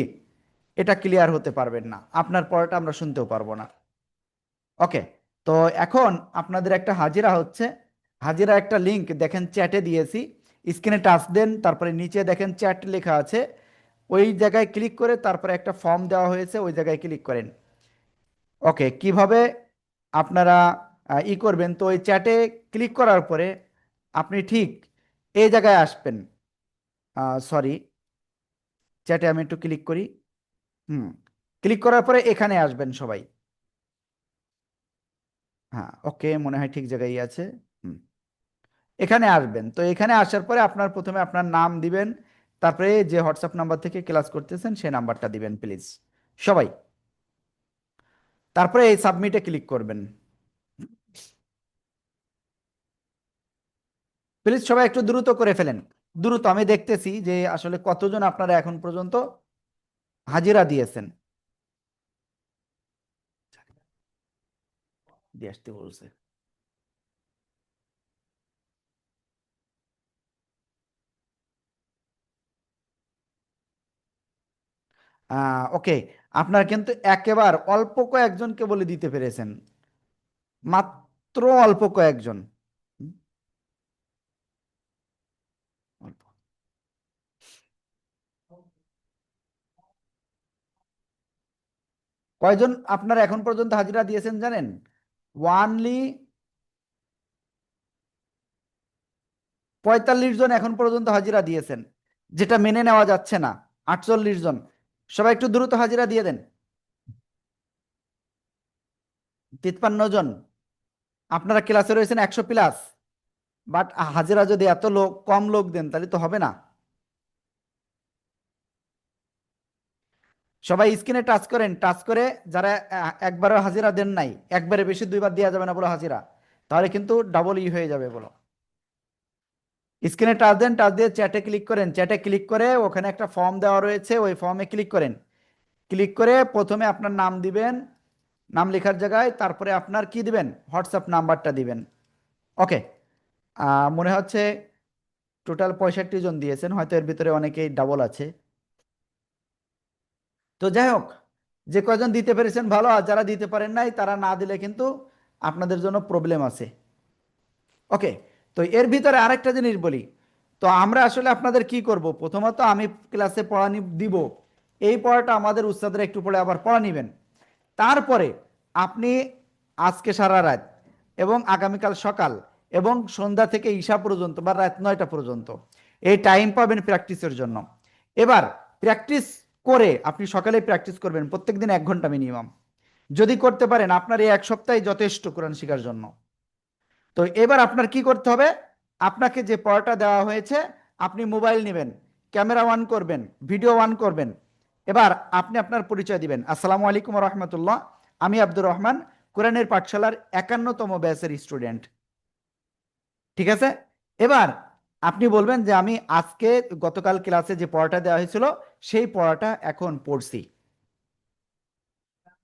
এটা ক্লিয়ার হতে পারবেন না, আপনার পড়াটা আমরা শুনতেও পারবো না। ওকে, তো এখন আপনাদের একটা হাজিরা হচ্ছে। হাজিরা একটা লিংক দেখেন চ্যাটে দিয়েছি, স্ক্রিনে টাচ দেন, তারপরে নিচে দেখেন চ্যাট লেখা আছে, ওই জায়গায় ক্লিক করে তারপরে একটা ফর্ম দেওয়া হয়েছে, ওই জায়গায় ক্লিক করেন। ওকে, কিভাবে আপনারা করবেন, তো ওই চ্যাটে ক্লিক করার পরে আপনি ঠিক এই জায়গায় আসবেন। সরি, চ্যাটে আমি একটু ক্লিক করি। হুম, ক্লিক করার পরে এখানে আসবেন সবাই। হ্যাঁ, ওকে, মনে হয় ঠিক জায়গায় আছে। হুম, এখানে আসবেন। তো এখানে আসার পরে আপনার প্রথমে আপনার নাম দিবেন, তারপরে যে হোয়াটসঅ্যাপ নাম্বার থেকে ক্লাস করতেছেন সেই নাম্বারটা দিবেন প্লিজ সবাই। তারপরে এই সাবমিটে ক্লিক করবেন। প্লিজ সবাই একটু দ্রুত করে ফেলেন, দ্রুত। আমি দেখতেছি যে আসলে কতজন আপনারা এখন পর্যন্ত হাজিরা দিয়েছেন। দিয়ে আসতে বলছে। ওকে, আপনারা কিন্তু একেবারে অল্প কয়েকজনকে বলে দিতে পেরেছেন, মাত্র অল্প কয়েকজন। হুম, অল্প। কয়জন আপনারা এখন পর্যন্ত হাজিরা দিয়েছেন জানেন? ওয়ানলি 45 জন এখন পর্যন্ত হাজিরা দিয়েছেন, যেটা মেনে নেওয়া যাচ্ছে না। 48 জন। সবাই একটু দ্রুত হাজিরা দিয়ে দেন। 53 জন। আপনারা ক্লাসে রয়েছেন 100 প্লাস, বাট হাজিরা যদি এত লোক কম লোক দেন তাহলে তো হবে না। সবাই স্ক্রিনে টাচ করেন, টাচ করে যারা একবারও হাজিরা দেন নাই, একবারে বেশি দুইবার দেওয়া যাবে না বলো হাজিরা, তাহলে কিন্তু ডাবল হয়ে যাবে বলো। স্ক্রিনে টাচ দেন, টাচ দিয়ে চ্যাটে ক্লিক করেন, চ্যাটে ক্লিক করে ওখানে একটা ফর্ম দেওয়া রয়েছে, ওই ফর্মে ক্লিক করেন। ক্লিক করে প্রথমে আপনার নাম দিবেন, নাম লেখার জায়গায় তারপরে আপনার কি দিবেন, হোয়াটসঅ্যাপ নাম্বারটা দিবেন। ওকে, মনে হচ্ছে টোটাল 65 জন দিয়েছেন, হয়তো এর ভিতরে অনেকেই ডাবল আছে। তো যাই হোক, যে কয়জন দিতে পেরেছেন ভালো, আর যারা দিতে পারেন নাই তারা না দিলে কিন্তু আপনাদের জন্য প্রবলেম আছে। ওকে, তো এর ভিতরে আরেকটা জিনিস বলি। তো আমরা আসলে আপনাদের কি করব, প্রথমত আমি ক্লাসে পড়ানি দিব, এই পড়াটা আমাদের উস্তাদরা একটু পড়ে আবার পড়া নিবেন। তারপরে আপনি আজকে সারা রাত এবং আগামীকাল সকাল এবং সন্ধ্যা থেকে ঈশা পর্যন্ত বা রাত 9টা পর্যন্ত এই টাইম পাবেন প্র্যাকটিসের জন্য। এবার প্র্যাকটিস করে আপনি সকালে প্র্যাকটিস করবেন প্রত্যেকদিন 1 ঘন্টা মিনিমাম। যদি করতে পারেন আপনার এই 1 সপ্তাহে যথেষ্ট কোরআন শেখার জন্য। তো এবার আপনার কি করতে হবে, আপনাকে যে পড়াটা দেওয়া হয়েছে আপনি মোবাইল নেবেন, ক্যামেরা অন করবেন, ভিডিও অন করবেন। এবার আপনি আপনার পরিচয় দিবেন, আসসালামু আলাইকুম রহমতুল্লাহ, আমি আব্দুর রহমান, কোরআনের পাঠশালার 51তম ব্যাচের স্টুডেন্ট। ঠিক আছে? এবার আপনি বলবেন যে আমি আজকে গতকাল ক্লাসে যে পড়াটা দেওয়া হয়েছিল সেই পড়াটা এখন পড়ছি।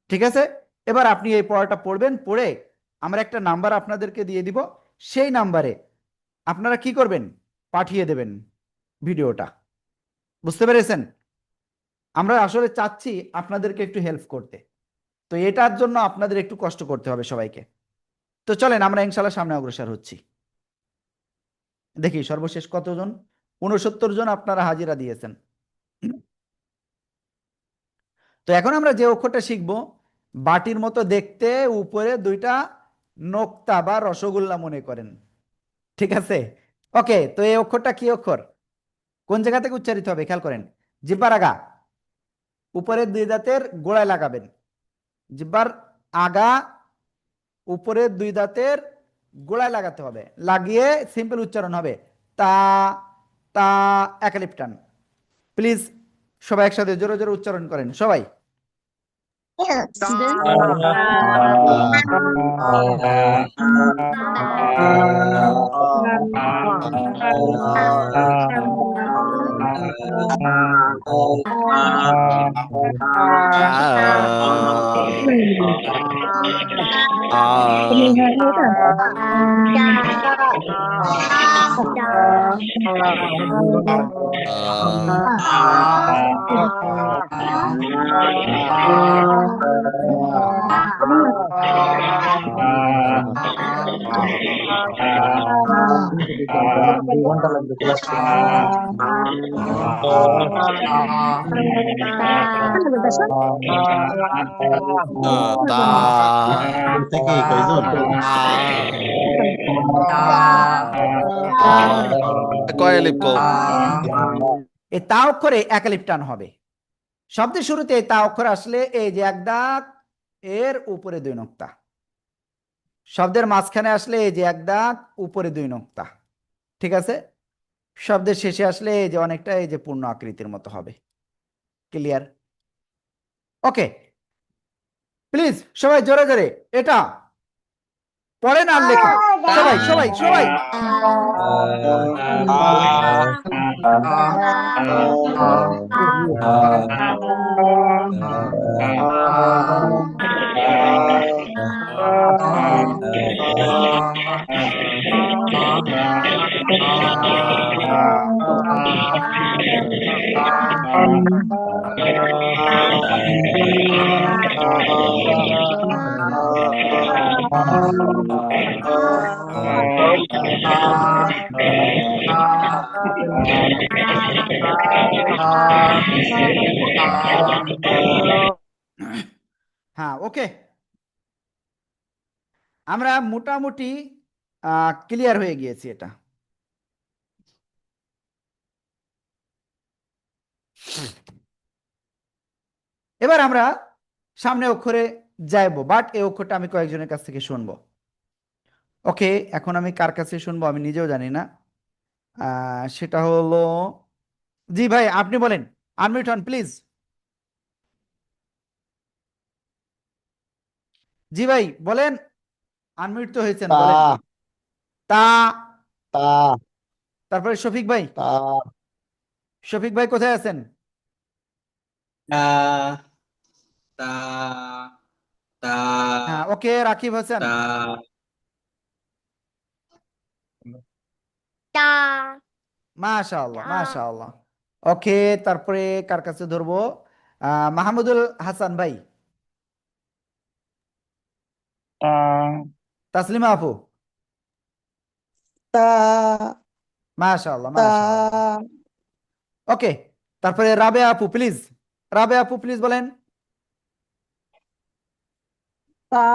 ঠিক আছে? এবার আপনি এই পড়াটা পড়বেন, পড়ে আমরা একটা নাম্বার আপনাদেরকে দিয়ে দিব, সেই নাম্বারে আপনারা কি করবেন, পাঠিয়ে দেবেন ভিডিওটা। বুঝতে পেরেছেন? আমরা আসলে চাচ্ছি আপনাদেরকে একটু হেল্প করতে, তো এটার জন্য আপনাদের একটু কষ্ট করতে হবে সবাইকে। তো চলেন আমরা ইনশাল্লাহ সামনে অগ্রসর হচ্ছি। দেখি সর্বশেষ কতজন, 69 জন আপনারা হাজিরা দিয়েছেন। তো এখন আমরা যে অক্ষরটা শিখবো, বাটির মতো দেখতে, উপরে 2টা নোক্তা বা রসগোল্লা মনে করেন। ঠিক আছে? ওকে, তো এই অক্ষরটা কি অক্ষর, কোন জায়গা থেকে উচ্চারিত হবে খেয়াল করেন। জিহ্বার আগা, উপরের 2 দাঁতের গোড়ায় লাগাবেন। জিহ্বার আগা উপরের 2 দাঁতের গোড়ায় লাগাতে হবে, লাগিয়ে সিম্পল উচ্চারণ হবে তা, তা, একালিপ টান। প্লিজ সবাই একসাথে জোরে জোরে উচ্চারণ করেন সবাই।
থেকে কয়জন?
কয় আলিফ কও?
এই তা অক্ষরে একালিপ টান হবে। শব্দের শুরুতে এই তা অক্ষর আসলে এই যে 1 দাঁত, এর উপরে 2 নোক্তা। শব্দের মাঝখানে আসলে এই যে 1 দাঁত, উপরে 2 নোক্তা। ঠিক আছে? শব্দের শেষে আসলে এই যে অনেকটা এই যে পূর্ণ আকৃতির মতো হবে। ক্লিয়ার? ওকে, প্লিজ সবাই জোরে জোরে এটা পড়েন আর লেখেন সবাই সবাই সবাই। হ্যাঁ, ওকে, আমরা মোটামুটি ক্লিয়ার হয়ে গিয়েছি এটা। এবার আমরা সামনে অক্ষরে যাইবো, বাট এই অক্ষরটা আমি কয়েকজনের কাছ থেকে শুনবো। ওকে, এখন আমি কার কাছে শুনবো আমি নিজেও জানি না। সেটা হলো, জি ভাই আপনি বলেন, আনমিউট হন প্লিজ। জি ভাই বলেন, আনমিউট তো হয়েছেন, বলেন। তা,
তা,
তারপরে শফিক ভাই,
তা,
শফিক ভাই কোথায় আছেন?
তা, তা, তা,
হ্যাঁ, ওকে, রাকিব হাসান,
তা,
মাশাআল্লাহ মাশাআল্লাহ। ওকে, তারপরে কার কাছে ধরবো? মাহমুদুল হাসান ভাই, তাসলিমা আপু,
তা,
মাশাআল্লাহ
তা,
মাশাআল্লাহ। ওকে, তারপরে রাবেয়া আপু প্লিজ, রাবেয়া আপু প্লিজ বলেন।
তা,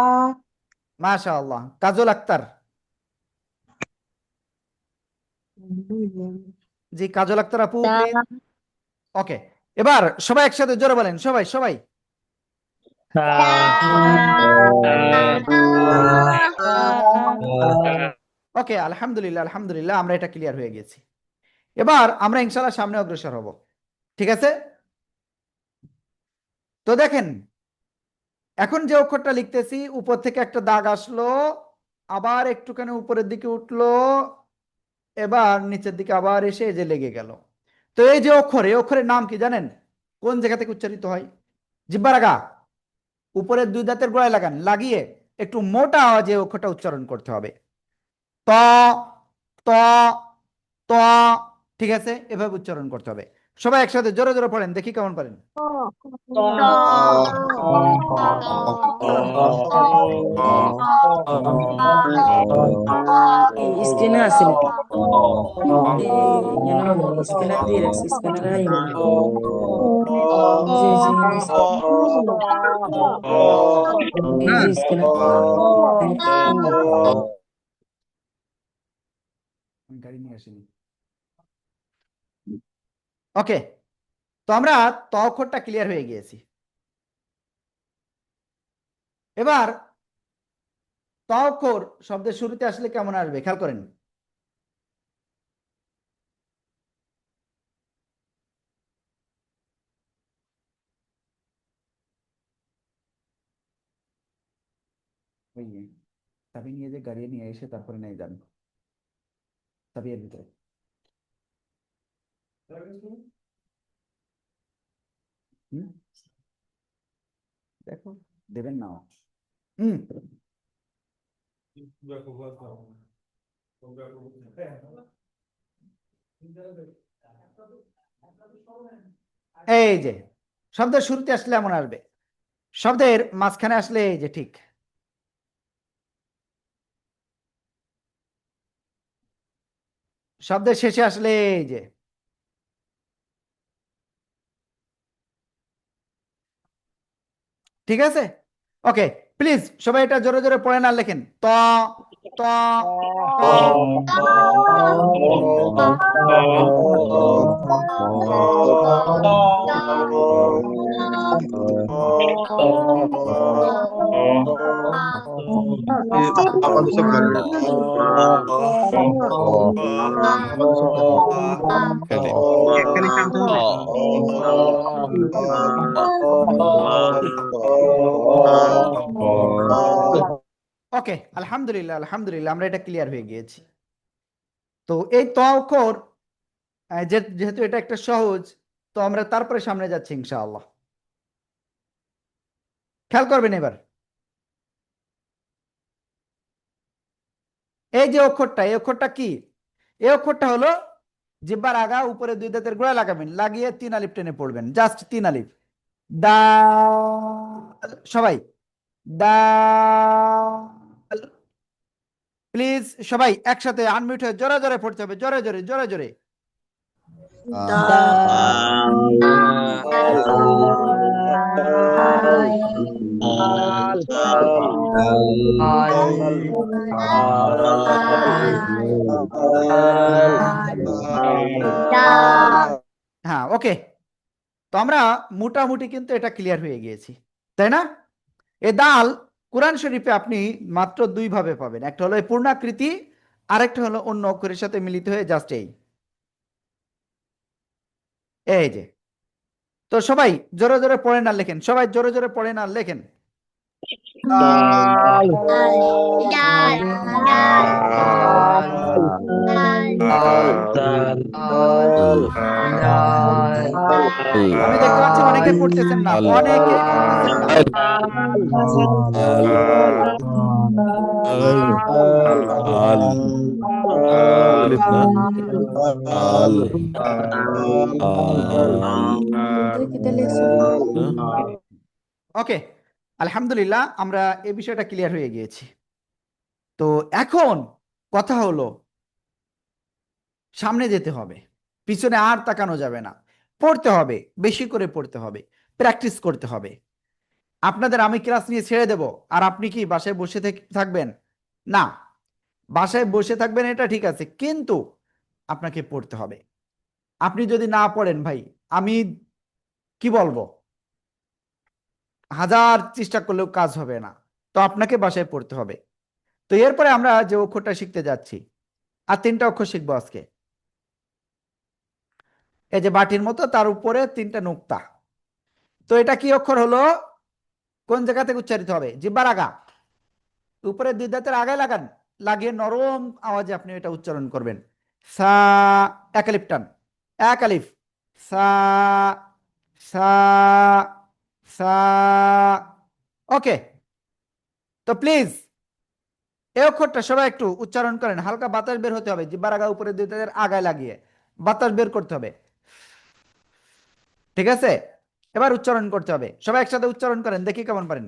মাশাআল্লাহ। কাজল আক্তার, জি কাজল আক্তার আপু প্লিজ। ওকে, এবার সবাই একসাথে জোরে বলেন, সবাই সবাই। ওকে, আলহামদুলিল্লাহ আলহামদুলিল্লাহ, আমরা এটা ক্লিয়ার হয়ে গেছি। এবার আমরা ইনশাআল্লাহ সামনে অগ্রসর হব, ঠিক আছে? তো দেখেন, এখন যে অক্ষরটা লিখতেছি, উপর থেকে একটা দাগ আসলো, আবার একটুখানি উপরের দিকে উঠলো, এবার নিচের দিকে আবার এসে এই যে লেগে গেল। তো এই যে অক্ষর, এই অক্ষরের নাম কি জানেন? কোন জায়গা থেকে উচ্চারিত হয়? জিহ্বার আগা, উপরের দুই দাঁতের গোড়ায় লাগান, লাগিয়ে একটু মোটা আওয়াজে অক্ষরটা উচ্চারণ করতে হবে। ত, ত, ত, ঠিক আছে, এভাবে উচ্চারণ করতে হবে। সবাই একসাথে জোরে জোরে পড়েন, দেখি কেমন পারেন।
স্ক্রিনে আছে স্ক্রিনে দিয়ে রাখছি, স্ক্রিনে রাখি না। জি জি এই যে স্ক্রিনে
গাড়ি নিয়ে আসেনি। ওকে, তো আমরা ত অক্ষরটা ক্লিয়ার হয়ে গিয়েছি। এবার ত অক্ষর শব্দের শুরুতে আসলে কেমন আসবে খেয়াল করেন। ওই চাবি নিয়ে যে গাড়ি নিয়ে এসে তারপরে নিয়ে যান, চাবি এর ভিতরে। দেখো, দেবেন না। হুম, এই যে শব্দের শুরুতে আসলে এমন আসবে, শব্দের মাঝখানে আসলে এই যে ঠিক, শব্দের শেষে আসলে এই যে, ঠিক আছে? ওকে, প্লিজ সবাই এটা জোরে জোরে পড়েন আর লেখেন। ত, ত, ত।
এখানে শান্ত হবে।
ওকে, আলহামদুলিল্লাহ আলহামদুলিল্লাহ, আমরা এটা ক্লিয়ার হয়ে গিয়েছি। তো এই ত অক্ষর যেহেতু এটা একটা সহজ, তো আমরা তারপরে সামনে যাচ্ছি ইনশাআল্লাহ। খেয়াল করবেন এবার, এই যে অক্ষরটা, এই অক্ষরটা কি? এই অক্ষরটা হলো জিহ্বার আগা উপরে দুই দাঁতের গোড়া লাগাবেন, লাগিয়ে 3 আলিফ টেনে পড়বেন, জাস্ট 3 আলিফ। দাল, সবাই দাল। প্লিজ সবাই একসাথে আনমিউট হয়ে জোরে জোরে পড়তে হবে, জোরে জোরে জোরে জোরে। হ্যাঁ, ওকে। তো আমরা মোটামুটি কিন্তু এটা ক্লিয়ার হয়ে গিয়েছি, তাই না? এ দাল কোরআন শরীফে আপনি মাত্র 2 ভাবে পাবেন, একটা হলো এই পূর্ণাকৃতি, আরেকটা হলো অন্য অক্ষরের সাথে মিলিত হয়ে জাস্ট এই যে। তো সবাই জোরে জোরে পড়েন আর লেখেন, সবাই জোরে জোরে পড়েন আর লেখেন। আমি দেখতে পাচ্ছি অনেকে পড়তেছেন না, অনেকে পড়তেছেন না। ওকে, আলহামদুলিল্লাহ, আমরা এই বিষয়টা ক্লিয়ার হয়ে গিয়েছি। তো এখন কথা হলো, সামনে যেতে হবে, পিছনে আর তাকানো যাবে না, পড়তে হবে, বেশি করে পড়তে হবে, প্র্যাকটিস করতে হবে। আপনাদের আমি ক্লাস নিয়ে ছেড়ে দেব, আর আপনি কি বাসায় বসে থাকবেন? না, বাসায় বসে থাকবেন এটা ঠিক আছে, কিন্তু আপনাকে পড়তে হবে। আপনি যদি না পড়েন ভাই, আমি কি বলবো, 1000 চেষ্টা করলেও কাজ হবে না। তো আপনাকে বাসায় পড়তে হবে। তো এরপরে আমরা যে অক্ষরটা শিখতে যাচ্ছি, আর 3টা অক্ষর শিখবো আজকে। এই যে বাটির মতো, তার উপরে 3টা নুক্তা। তো এটা কি অক্ষর হলো? কোন জায়গা থেকে উচ্চারিত হবে? জিহ্বার আগা, উপরে 2 দাঁতের আগায় লাগান, লাগিয়ে নরম আওয়াজে আপনি এটা উচ্চারণ করবেন। সা, এক আলিফ টান, এক আলিফ, সা সা সা। ওকে, তো প্লিজ এই অক্ষরটা সবাই একটু উচ্চারণ করেন, হালকা বাতাস বের হতে হবে, জিহ্বার আগা উপরে 2 দাঁতের আগায় লাগিয়ে বাতাস বের করতে হবে, ঠিক আছে? এবার উচ্চারণ করতে হবে, সবাই একসাথে উচ্চারণ করেন, দেখি কেমন পারেন।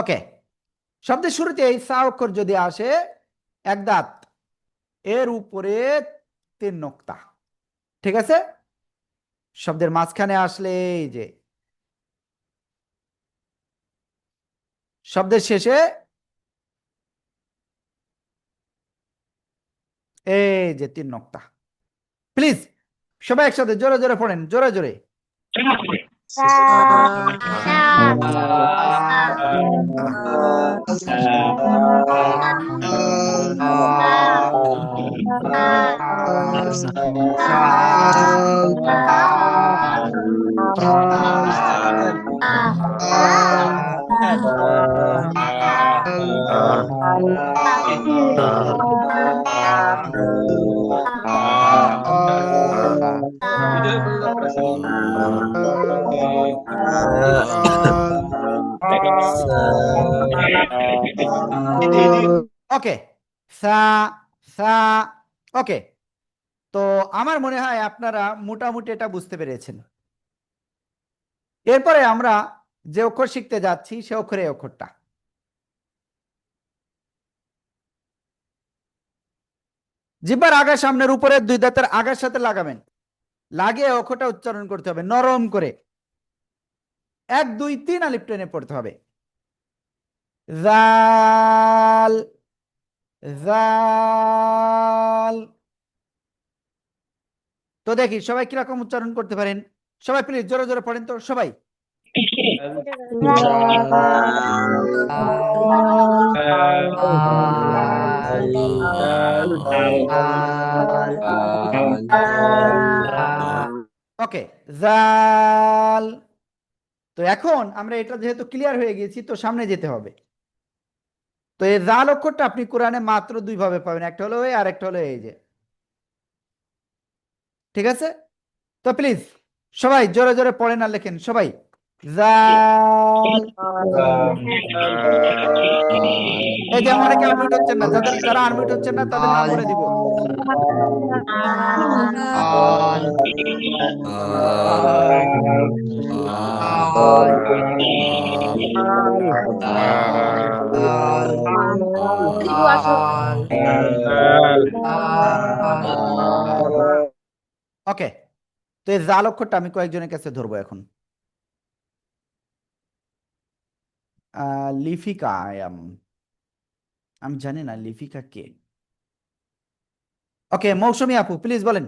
ওকে, শব্দের শুরুতে এই সা অক্ষর যদি আসে, এক দাঁত, এর উপরে 3 নোক্তা, ঠিক আছে? শব্দের মাঝখানে আসলে এই যে, শব্দের শেষে এই যে 3 নোক্তা। প্লিজ সবাই একসাথে জোরে জোরে পড়েন, জোরে জোরে। ওকে, সা সা। ওকে, তো আমার মনে হয় আপনারা মোটামুটি এটা বুঝতে পেরেছেন। এরপরে আমরা যে অক্ষর শিখতে যাচ্ছি, সে অক্ষরে অক্ষরটা জিহ্বার আগা সামনের উপরে 2 দাঁতের আগার সাথে লাগাবেন, লাগিয়ে অক্ষরটা উচ্চারণ করতে হবে নরম করে, 1 2 3 আলিফ টেনে পড়তে হবে। জাল জাল। তো দেখি সবাই কিরকম উচ্চারণ করতে পারেন, সবাই প্লিজ জোরে জোরে পড়েন তো সবাই। ওকে, জাল। তো এখন আমরা এটা যেহেতু ক্লিয়ার হয়ে গেছি, তো সামনে যেতে হবে। তো এই জাল অক্ষরটা আপনি কোরআনে মাত্র দুই ভাবে পাবেন, একটা হলো এই আর একটা হলো এই যে। ঠিক আছে, তো প্লিজ সবাই জোরে জোরে পড়েন আর লেখেন সবাই। জাল। এই যে অনেকে আনমিউট হচ্ছেন না, যারা আনমিউট হচ্ছেন না তাদের নাম বলে দিব। ওকে, তো এই জাল অক্ষরটা আমি কয়েকজনের কাছে ধরবো এখন। লিফিকা আমি জানি না লিফিকা কে। ওকে, মৌসুমী আপু প্লিজ বলেন।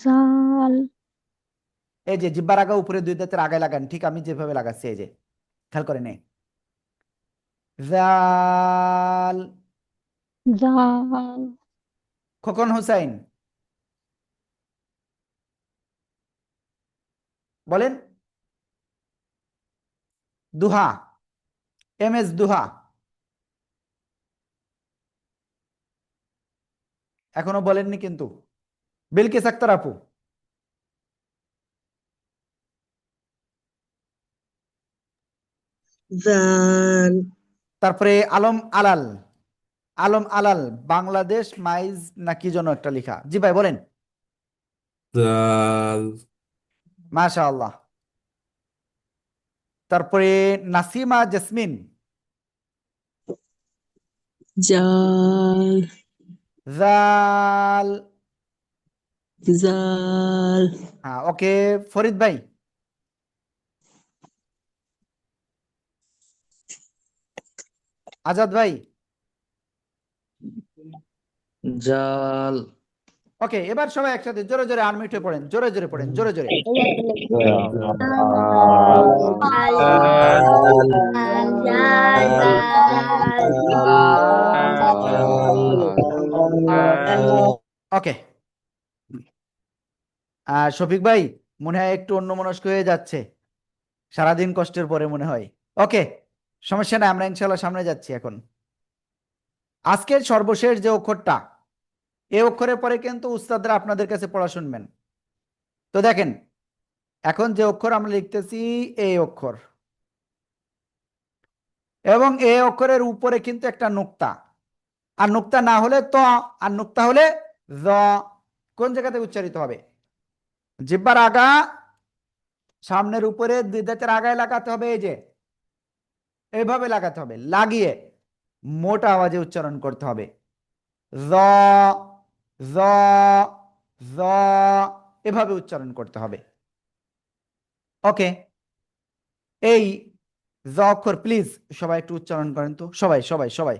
জাল।
এই যে জিব্বার আগা উপরে দুই দাঁতের আগায় লাগান, ঠিক আমি যেভাবে লাগাচ্ছি, এই যে খেয়াল করে নে। জাল।
জাল।
খোকন হুসাইন বলেন। দুহা, এম এস দুহা এখনো বলেননি কিন্তু। বিলকিস আক্তার আপু,
জাল।
তারপরে আলম আলাল। আলম আলাল, বাংলাদেশ মাইজ না কি যেন একটা লেখা। জি ভাই বলেন।
জাল।
মাশাআল্লাহ। তারপরে নাসিমা জেসমিন।
জাল।
জাল।
জাল।
হ্যাঁ, ওকে। ফরিদ ভাই। আজাদ ভাই।
জাল।
ওকে, এবার সবাই একসাথে জোরে জোরে আনমিউট হয়ে পড়েন, জোরে জোরে পড়েন, জোরে জোরে। ওকে, শফিক ভাই মনে হয় একটু অন্যমনস্ক হয়ে যাচ্ছে, সারাদিন কষ্টের পরে মনে হয়। ওকে, সমস্যা নাই, আমরা ইনশাল্লাহ সামনে যাচ্ছি এখন। আজকের সর্বশেষ যে অক্ষরটা, এই অক্ষরের পরে কিন্তু উস্তাদরা আপনাদের কাছে পড়া শুনবেন। তো দেখেন, এখন যে অক্ষর আমরা লিখতেছি এই অক্ষর, এবং এই অক্ষরের উপরে কিন্তু একটা নুক্তা, আর নুক্তা না হলে ত, আর নুক্তা হলে জ। কোন জায়গাতে উচ্চারিত হবে? জিহ্বার আগা সামনের উপরে দুই দাঁতের আগায় লাগাতে হবে, এই যে এইভাবে লাগাতে হবে, লাগিয়ে মোটা আওয়াজে উচ্চারণ করতে হবে। জ জ জ, এভাবে উচ্চারণ করতে হবে। ওকে, এই জ অক্ষর প্লিজ সবাই একটু উচ্চারণ করেন তো, সবাই সবাই সবাই।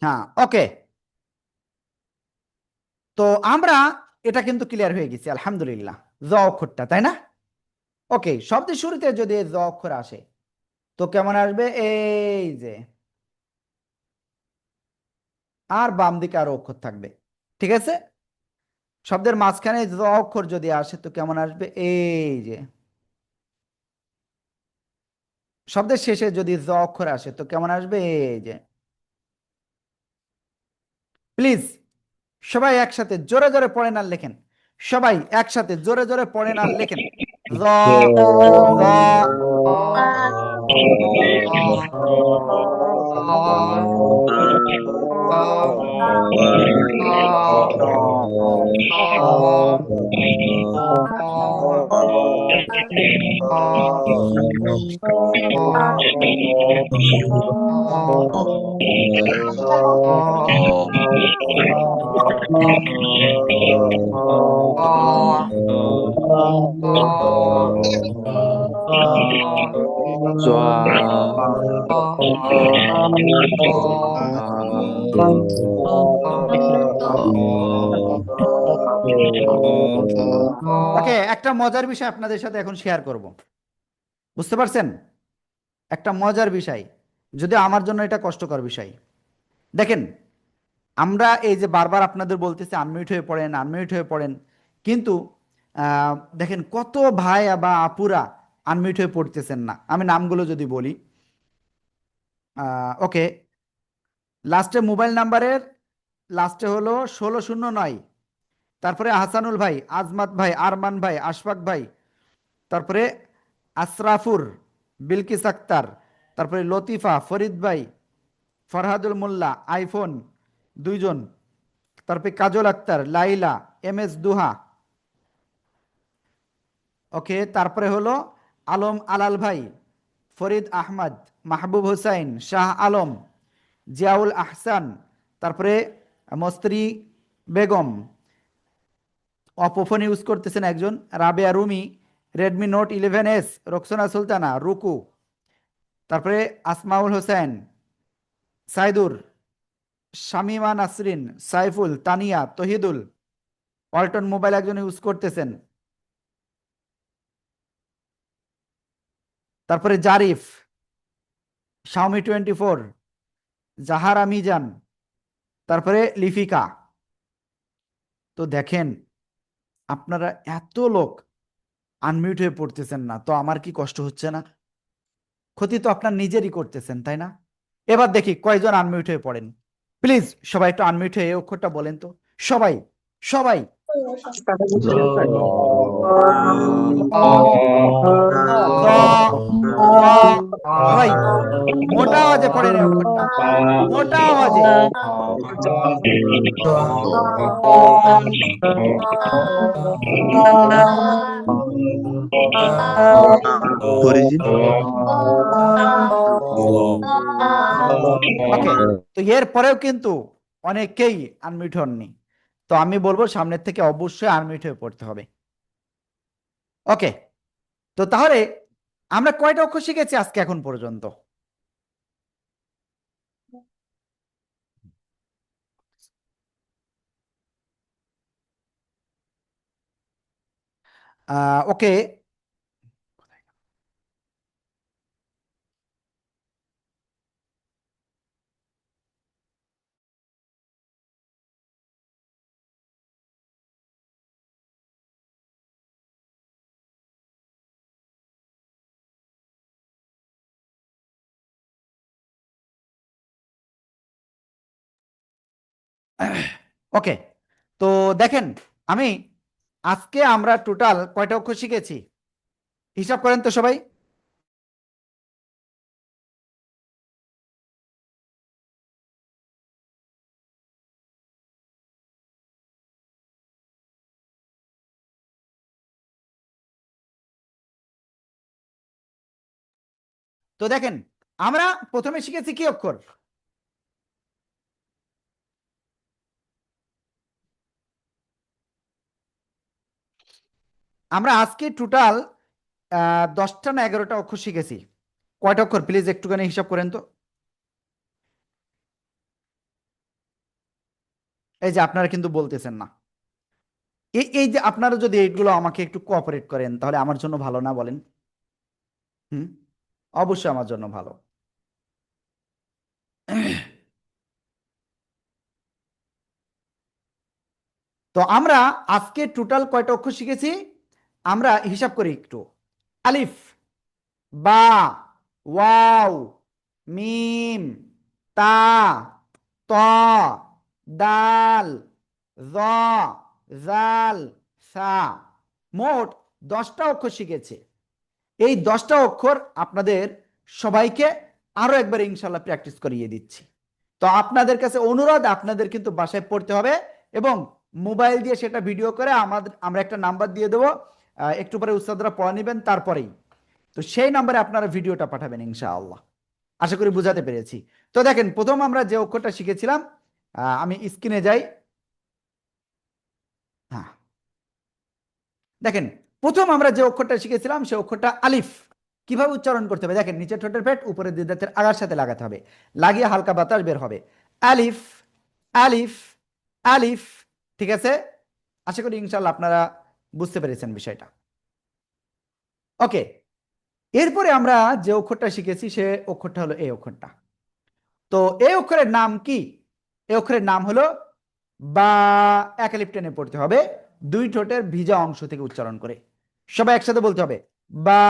হ্যাঁ, ওকে। তো আমরা এটা কিন্তু ক্লিয়ার হয়ে গেছি আলহামদুলিল্লাহ, জ অক্ষরটা, তাই না? ওকে, শব্দের শুরুতে যদি জ অক্ষর আসে তো কেমন আসবে? এই যে, আর বাম দিকে আরো অক্ষর থাকবে। ঠিক আছে, শব্দের মাঝখানে জ অক্ষর যদি আসে তো কেমন আসবে? এই যে, শব্দের শেষে যদি জ অক্ষর আসে তো কেমন আসবে? এই যে। প্লিজ সবাই একসাথে জোরে জোরে পড়েন আর লেখেন, সবাই একসাথে জোরে জোরে পড়েন আর লেখেন। জ জ ওকে, একটা মজার বিষয় আপনাদের সাথে এখন শেয়ার করব। বুঝতে পারছেন? একটা মজার বিষয়, যদি আমার জন্য এটা কষ্টকর বিষয়। দেখেন, আমরা এই যে বারবার আপনাদের বলতেছি আনমিউট হয়ে পড়েন, আনমিউট হয়ে পড়েন, কিন্তু দেখেন কত ভাই বা আপুরা আনমিউট হয়ে পড়তেছেন না। আমি নামগুলো যদি বলি, ওকে, লাস্টে মোবাইল নাম্বারের লাস্টে হলো 1609, তারপরে হাসানুল ভাই, আজমাত ভাই, আরমান ভাই, আশফাক ভাই, তারপরে আশরাফুর, বিলকিস আক্তার, তারপরে লতিফা, ফরিদ ভাই, ফরহাদুল মোল্লা, আইফোন 2 জন, তারপরে কাজল আক্তার, লাইলা, MS দুহা, ওকে, তারপরে হলো আলম আলাল ভাই, ফরিদ আহমদ, মাহবুব হুসাইন, শাহ আলম, জিয়াউল আহসান, তারপরে মস্ত্রী বেগম, অপো ফোন ইউজ করতেছেন একজন, Rabeya Rumi, Redmi note 11S, Roksana Sultana, রুকু, তারপরে আসমাউল হোসেন, সাইদুর, শামিমা নাসরিন, সাইফুল, তানিয়া, তহিদুল, ওয়ালটন মোবাইল একজন ইউজ করতেছেন, তারপরে জারিফ, শাওমি 24, জাহারা মিজান, তারপরে লিফিকা। তো দেখেন, আপনারা এত লোক আনমিউট হয়ে পড়তেছেন না, তো আমার কি কষ্ট হচ্ছে না? ক্ষতি তো আপনার নিজেরই করতেছেন, তাই না? এবার দেখি কয়জন আনমিউট হয়ে পড়েন। প্লিজ সবাই একটু আনমিউট হয়ে এই অক্ষরটা বলেন তো, সবাই সবাই। সবাই মোটা আওয়াজে পড়েন এই অক্ষরটা, মোটা আওয়াজে। ওকে, তো এর পরেও কিন্তু অনেকেই আনমিউট হননি, তো আমি বলবো সামনের থেকে অবশ্যই আনমিউট হয়ে পড়তে হবে। ওকে, তো তাহলে আমরা কয়টা অক্ষর শিখেছি আজকে এখন পর্যন্ত? ওকে, ওকে, তো দেখেন, আমি আজকে আমরা টোটাল কয়টা অক্ষর শিখেছি হিসাব করেন তো সবাই। তো দেখেন, আমরা প্রথমে শিখেছি কি অক্ষর? আমরা আজকে টোটাল 10টা না 11টা অক্ষর শিখেছি। কয়টা অক্ষর প্লিজ একটুখানি হিসাব করেন তো। এই যে আপনারা কিন্তু বলতেছেন না। এই যে আপনারা যদি এইগুলো আমাকে একটু কোঅপারেট করেন তাহলে আমার জন্য ভালো না, বলেন? হুম, অবশ্যই আমার জন্য ভালো। তো আমরা আজকে টোটাল কয়টা অক্ষর শিখেছি আমরা হিসাব করি একটু। আলিফ, বা, ওয়াও, মিম, তা, ত, দাল, য, জাল, সা, মোট 10টা অক্ষর শিখেছে। এই 10টা অক্ষর আপনাদের সবাইকে আরো একবার ইনশাল্লাহ প্র্যাকটিস করিয়ে দিচ্ছি। তো আপনাদের কাছে অনুরোধ, আপনাদের কিন্তু বাসায় পড়তে হবে এবং মোবাইল দিয়ে সেটা ভিডিও করে আমরা একটা নাম্বার দিয়ে দেবো, একটু পরে উস্তাদরা পড়া নেবেন তারপরেই। তো সেই নাম্বারে আপনারা ভিডিওটা পাঠাবেন ইনশাআল্লাহ। আশা করি বুঝাতে পেরেছি। তো দেখেন, প্রথম আমরা যে অক্ষরটা শিখেছিলাম, আমি স্ক্রিনে যাই। হ্যাঁ, দেখেন, প্রথম আমরা যে অক্ষরটা শিখেছিলাম সে অক্ষরটা আলিফ। কিভাবে উচ্চারণ করতে হবে দেখেন, নিচের ঠোঁটের পেট উপরের দুই দাঁতের আগার সাথে লাগাতে হবে, লাগিয়ে হালকা বাতাস বের হবে। আলিফ, আলিফ, আলিফ। ঠিক আছে, আশা করি ইনশাআল্লাহ আপনারা বুঝতে পেরেছেন বিষয়টা। ওকে, এরপরে আমরা যে অক্ষরটা শিখেছি সে অক্ষরটা হলো এই অক্ষরটা। তো এই অক্ষরের নাম কি? এই অক্ষরের নাম হলো বা। এক আলিফ টেনে পড়তে হবে, দুই ঠোঁটের ভিজা অংশ থেকে উচ্চারণ করে। সবাই একসাথে বলতে হবে বা।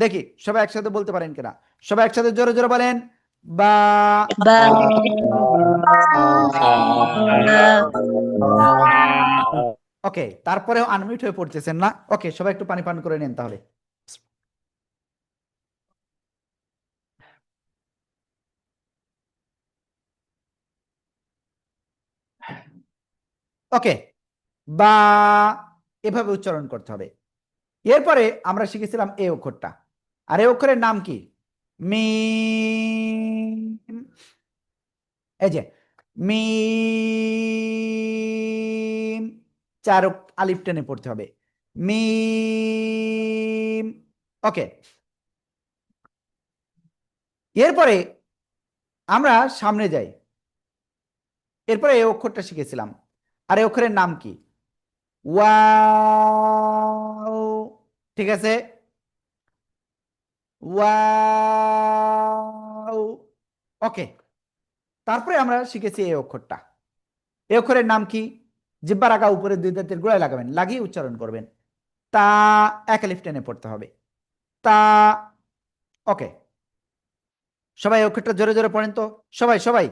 দেখি সবাই একসাথে বলতে পারেন কিনা, সবাই একসাথে জোরে জোরে বলেন বা।
বা
ওকে, তারপরেও আনমিউট হয়ে পড়তেছেন না। ওকে, সবাই একটু পানি পান করে নেন তাহলে। ওকে, বা এভাবে উচ্চারণ করতে হবে। এরপরে আমরা শিখেছিলাম এই অক্ষরটা, আর এই অক্ষরের নাম কি? মিম। এই যে মিম, চার আলিফ টেনে পড়তে হবে, মিম। ওকে, এরপরে আমরা সামনে যাই। এরপরে এই অক্ষরটা শিখেছিলাম, আর এই অক্ষরের নাম কি? ওয়াও। ঠিক আছে, ওয়াও। ওকে, তারপরে আমরা শিখেছি এই অক্ষরটা। এই অক্ষরের নাম কি? জিহ্বার আগা উপরে দুই দাঁতের গোড়ায় লাগাবেন, লাগিয়ে উচ্চারণ করবেন। তা, এক আলিফ টেনে পড়তে হবে, তা। ওকে, সবাই এই অক্ষরটা জোরে জোরে পড়েন তো, সবাই সবাই।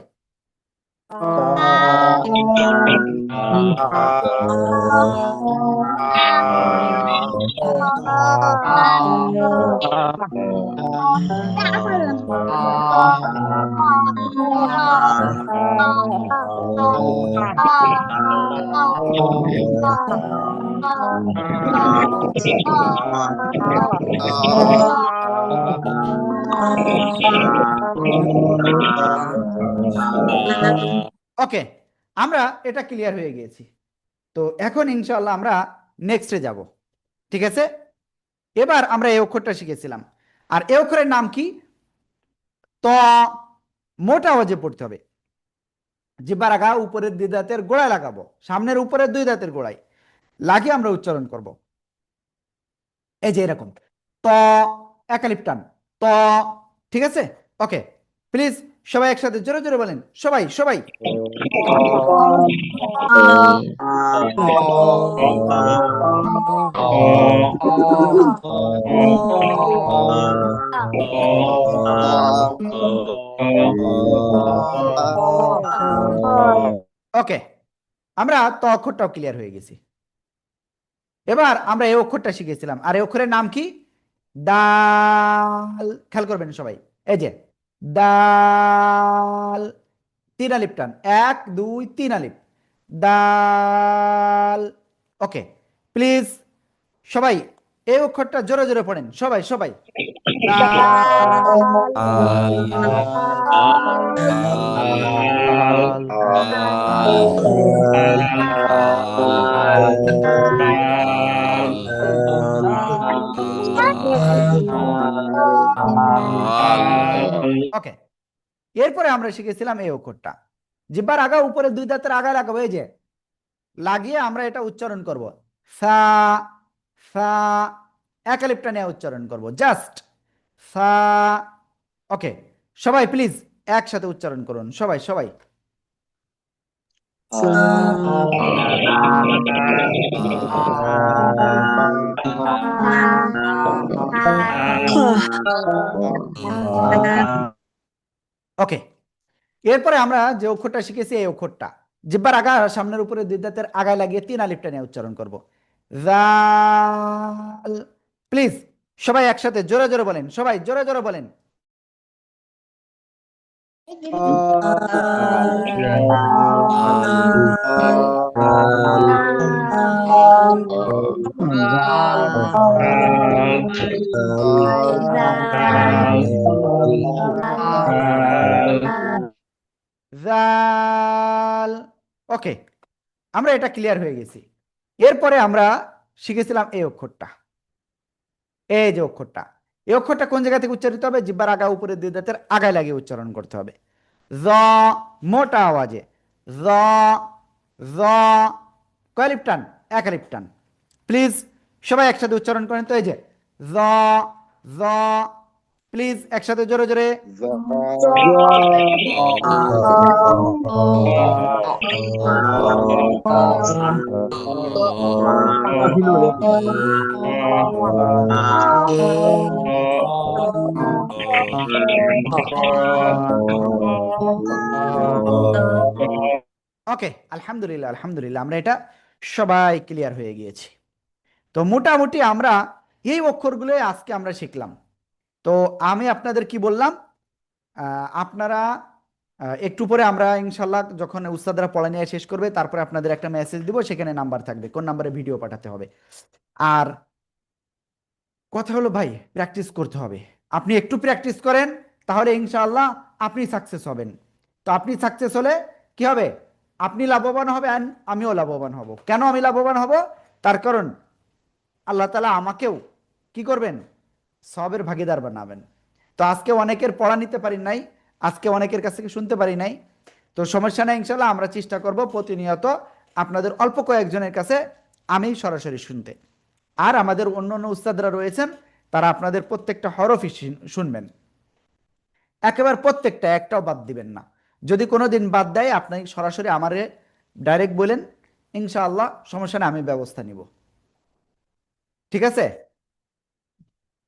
ওকে, আমরা এটা ক্লিয়ার হয়ে গিয়েছি। তো এখন ইনশাআল্লাহ আমরা নেক্সটে যাব। ঠিক আছে, এবার আমরা এই অক্ষরটা শিখেছিলাম, আর এই অক্ষরের নাম কি? ত। মোটা আওয়াজে পড়তে হবে, জিহ্বার আগা উপরের দুই দাঁতের গোড়ায় লাগাবো, সামনের উপরের দুই দাঁতের গোড়ায় লাগিয়ে আমরা উচ্চারণ করব। এই যে এরকম ত, এক আলিফ টান, ত। ঠিক আছে, ওকে, প্লিজ সবাই একসাথে জোরে জোরে বলেন, সবাই সবাই। ওকে, আমরা ত অক্ষরটাও ক্লিয়ার হয়ে গেছি। এবার আমরা এই অক্ষরটা শিখেছিলাম, আর এই অক্ষরের নাম কি? দাল। খেয়াল করবেন সবাই, এই যে দাল, তিন আলিফ টান, এক দুই তিন আলিফ, দাল। ওকে, প্লিজ সবাই এই অক্ষরটা জোরে জোরে পড়েন, সবাই সবাই। ওকে, এরপরে আমরা শিখেছিলাম এই অক্ষরটা, জিহ্বার আগা উপরে দুই দাঁতের আগা লাগাবো, এই যে লাগিয়ে আমরা এটা উচ্চারণ করব, সা। সা, এক আলিফটা নিয়ে উচ্চারণ করব, জাস্ট সা। ওকে, সবাই প্লিজ একসাথে উচ্চারণ করুন, সবাই সবাই। ওকে, এরপরে আমরা যে অক্ষরটা শিখেছি এই অক্ষরটা, জিহ্বার আগা সামনের উপরে দুই দাঁতের আগায় লাগিয়ে তিন আলিফটা নিয়ে উচ্চারণ করব, জাল। প্লিজ সবাই একসাথে জোরে জোরে বলেন, সবাই জোরে জোরে বলেন। জাল। ওকে, আমরা এটা ক্লিয়ার হয়ে গেছি। এরপরে আমরা শিখেছিলাম এই অক্ষরটা, এই যে অক্ষরটা, এই অক্ষরটা কোন জায়গা থেকে উচ্চারিত হবে? জিহ্বার আগা উপরে দুই দাঁতের আগায় লাগিয়ে উচ্চারণ করতে হবে। জ, মোটা আওয়াজে জ, জ। কয় আলিফ টান? এক আলিফ টান। প্লিজ সবাই একসাথে উচ্চারণ করেন তো। এই যে জ, জ। প্লিজ একসাথে জোরে জোরে। ওকে, আলহামদুলিল্লাহ, আলহামদুলিল্লাহ, আমরা এটা সবাই ক্লিয়ার হয়ে গিয়েছি। তো মোটামুটি আমরা এই অক্ষরগুলো আজকে আমরা শিখলাম। তো আমি আপনাদের কি বললাম, আপনারা একটু পরে আমরা ইনশাল্লাহ যখন উস্তাদরা পড়া নিয়ে শেষ করবে তারপরে আপনাদের একটা মেসেজ দিব, সেখানে নাম্বার থাকবে, কোন নাম্বারে ভিডিও পাঠাতে হবে। আর কথা হলো ভাই, প্র্যাকটিস করতে হবে। আপনি একটু প্র্যাকটিস করেন তাহলে ইনশাআল্লাহ আপনি সাকসেস হবেন। তো আপনি সাকসেস হলে কি হবে? আপনি লাভবান হবেন, আমিও লাভবান হব। কেন আমি লাভবান হব? তার কারণ আল্লাহ তাআলা আমাকেও কি করবেন? সবের ভাগীদার বানাবেন। তো আজকে অনেকের পড়া নিতে পারি নাই, আজকে অনেকের কাছ থেকে শুনতে পারি নাই। তো সমস্যা নাই, ইনশাআল্লাহ আমরা চেষ্টা করব প্রতিনিয়ত আপনাদের অল্প কয়েকজনের কাছে আমি সরাসরি শুনতে। আর আমাদের অন্য অন্য উস্তাদরা রয়েছেন, তারা আপনাদের প্রত্যেকটা হরফই শুনবেন, একেবারে প্রত্যেকটা, একটাও বাদ দিবেন না। যদি কোনো দিন বাদ দেয় আপনি সরাসরি আমারে ডাইরেক্ট বলেন, ইনশাআল্লাহ সমস্যা নেই, আমি ব্যবস্থা নিব। ঠিক আছে?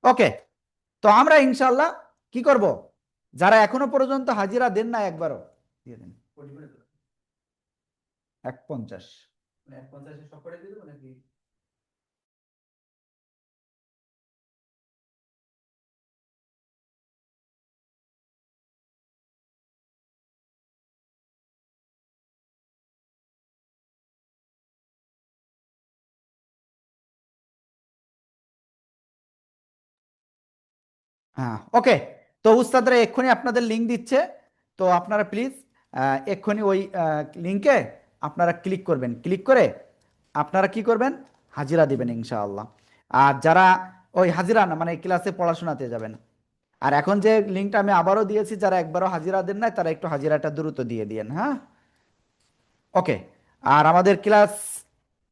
ওকে, তো আমরা ইনশাআল্লাহ কি করব? যারা এখনো পর্যন্ত হাজিরা দেন না একবারও দিয়ে দেন। 150 150 সব করে দিয়ে দেবো নাকি? হ্যাঁ, ওকে। তো উস্তাদরা এক্ষুনি আপনাদের লিঙ্ক দিচ্ছে, তো আপনারা প্লিজ এক্ষুনি ওই লিঙ্কে আপনারা ক্লিক করবেন, ক্লিক করে আপনারা কি করবেন? হাজিরা দিবেন ইনশাআল্লাহ। আর যারা ওই হাজিরা না মানে ক্লাসে পড়াশোনাতে যাবেন। আর এখন যে লিঙ্কটা আমি আবারও দিয়েছি, যারা একবারও হাজিরা দেন নাই তারা একটু হাজিরাটা দ্রুত দিয়ে দিয়েন। হ্যাঁ, ওকে। আর আমাদের ক্লাস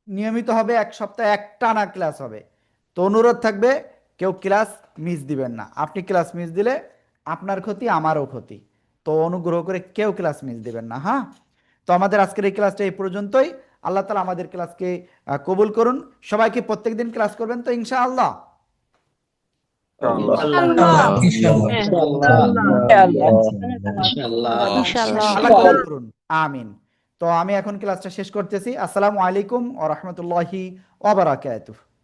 নিয়মিত হবে, এক সপ্তাহে একটানা ক্লাস হবে। তো অনুরোধ থাকবে কেউ ক্লাস মিস দিবেন না। আপনি ক্লাস মিস দিলে আপনার ক্ষতি, আমারও ক্ষতি। তো অনুগ্রহ করে কেউ ক্লাস মিস দিবেন না। হ্যাঁ, তো আমাদের আজকের এই ক্লাসটা এই পর্যন্তই। আল্লাহ তাআলা আমাদের ক্লাসকে কবুল করুন। সবাইকে প্রত্যেকদিন ক্লাস করবেন তো ইনশাআল্লাহ। আল্লাহ কবুল করুন, আমিন। তো আমি এখন ক্লাসটা শেষ করতেছি। আসসালামু আলাইকুম ওয়া রাহমাতুল্লাহি ওয়া বারাকাতুহু।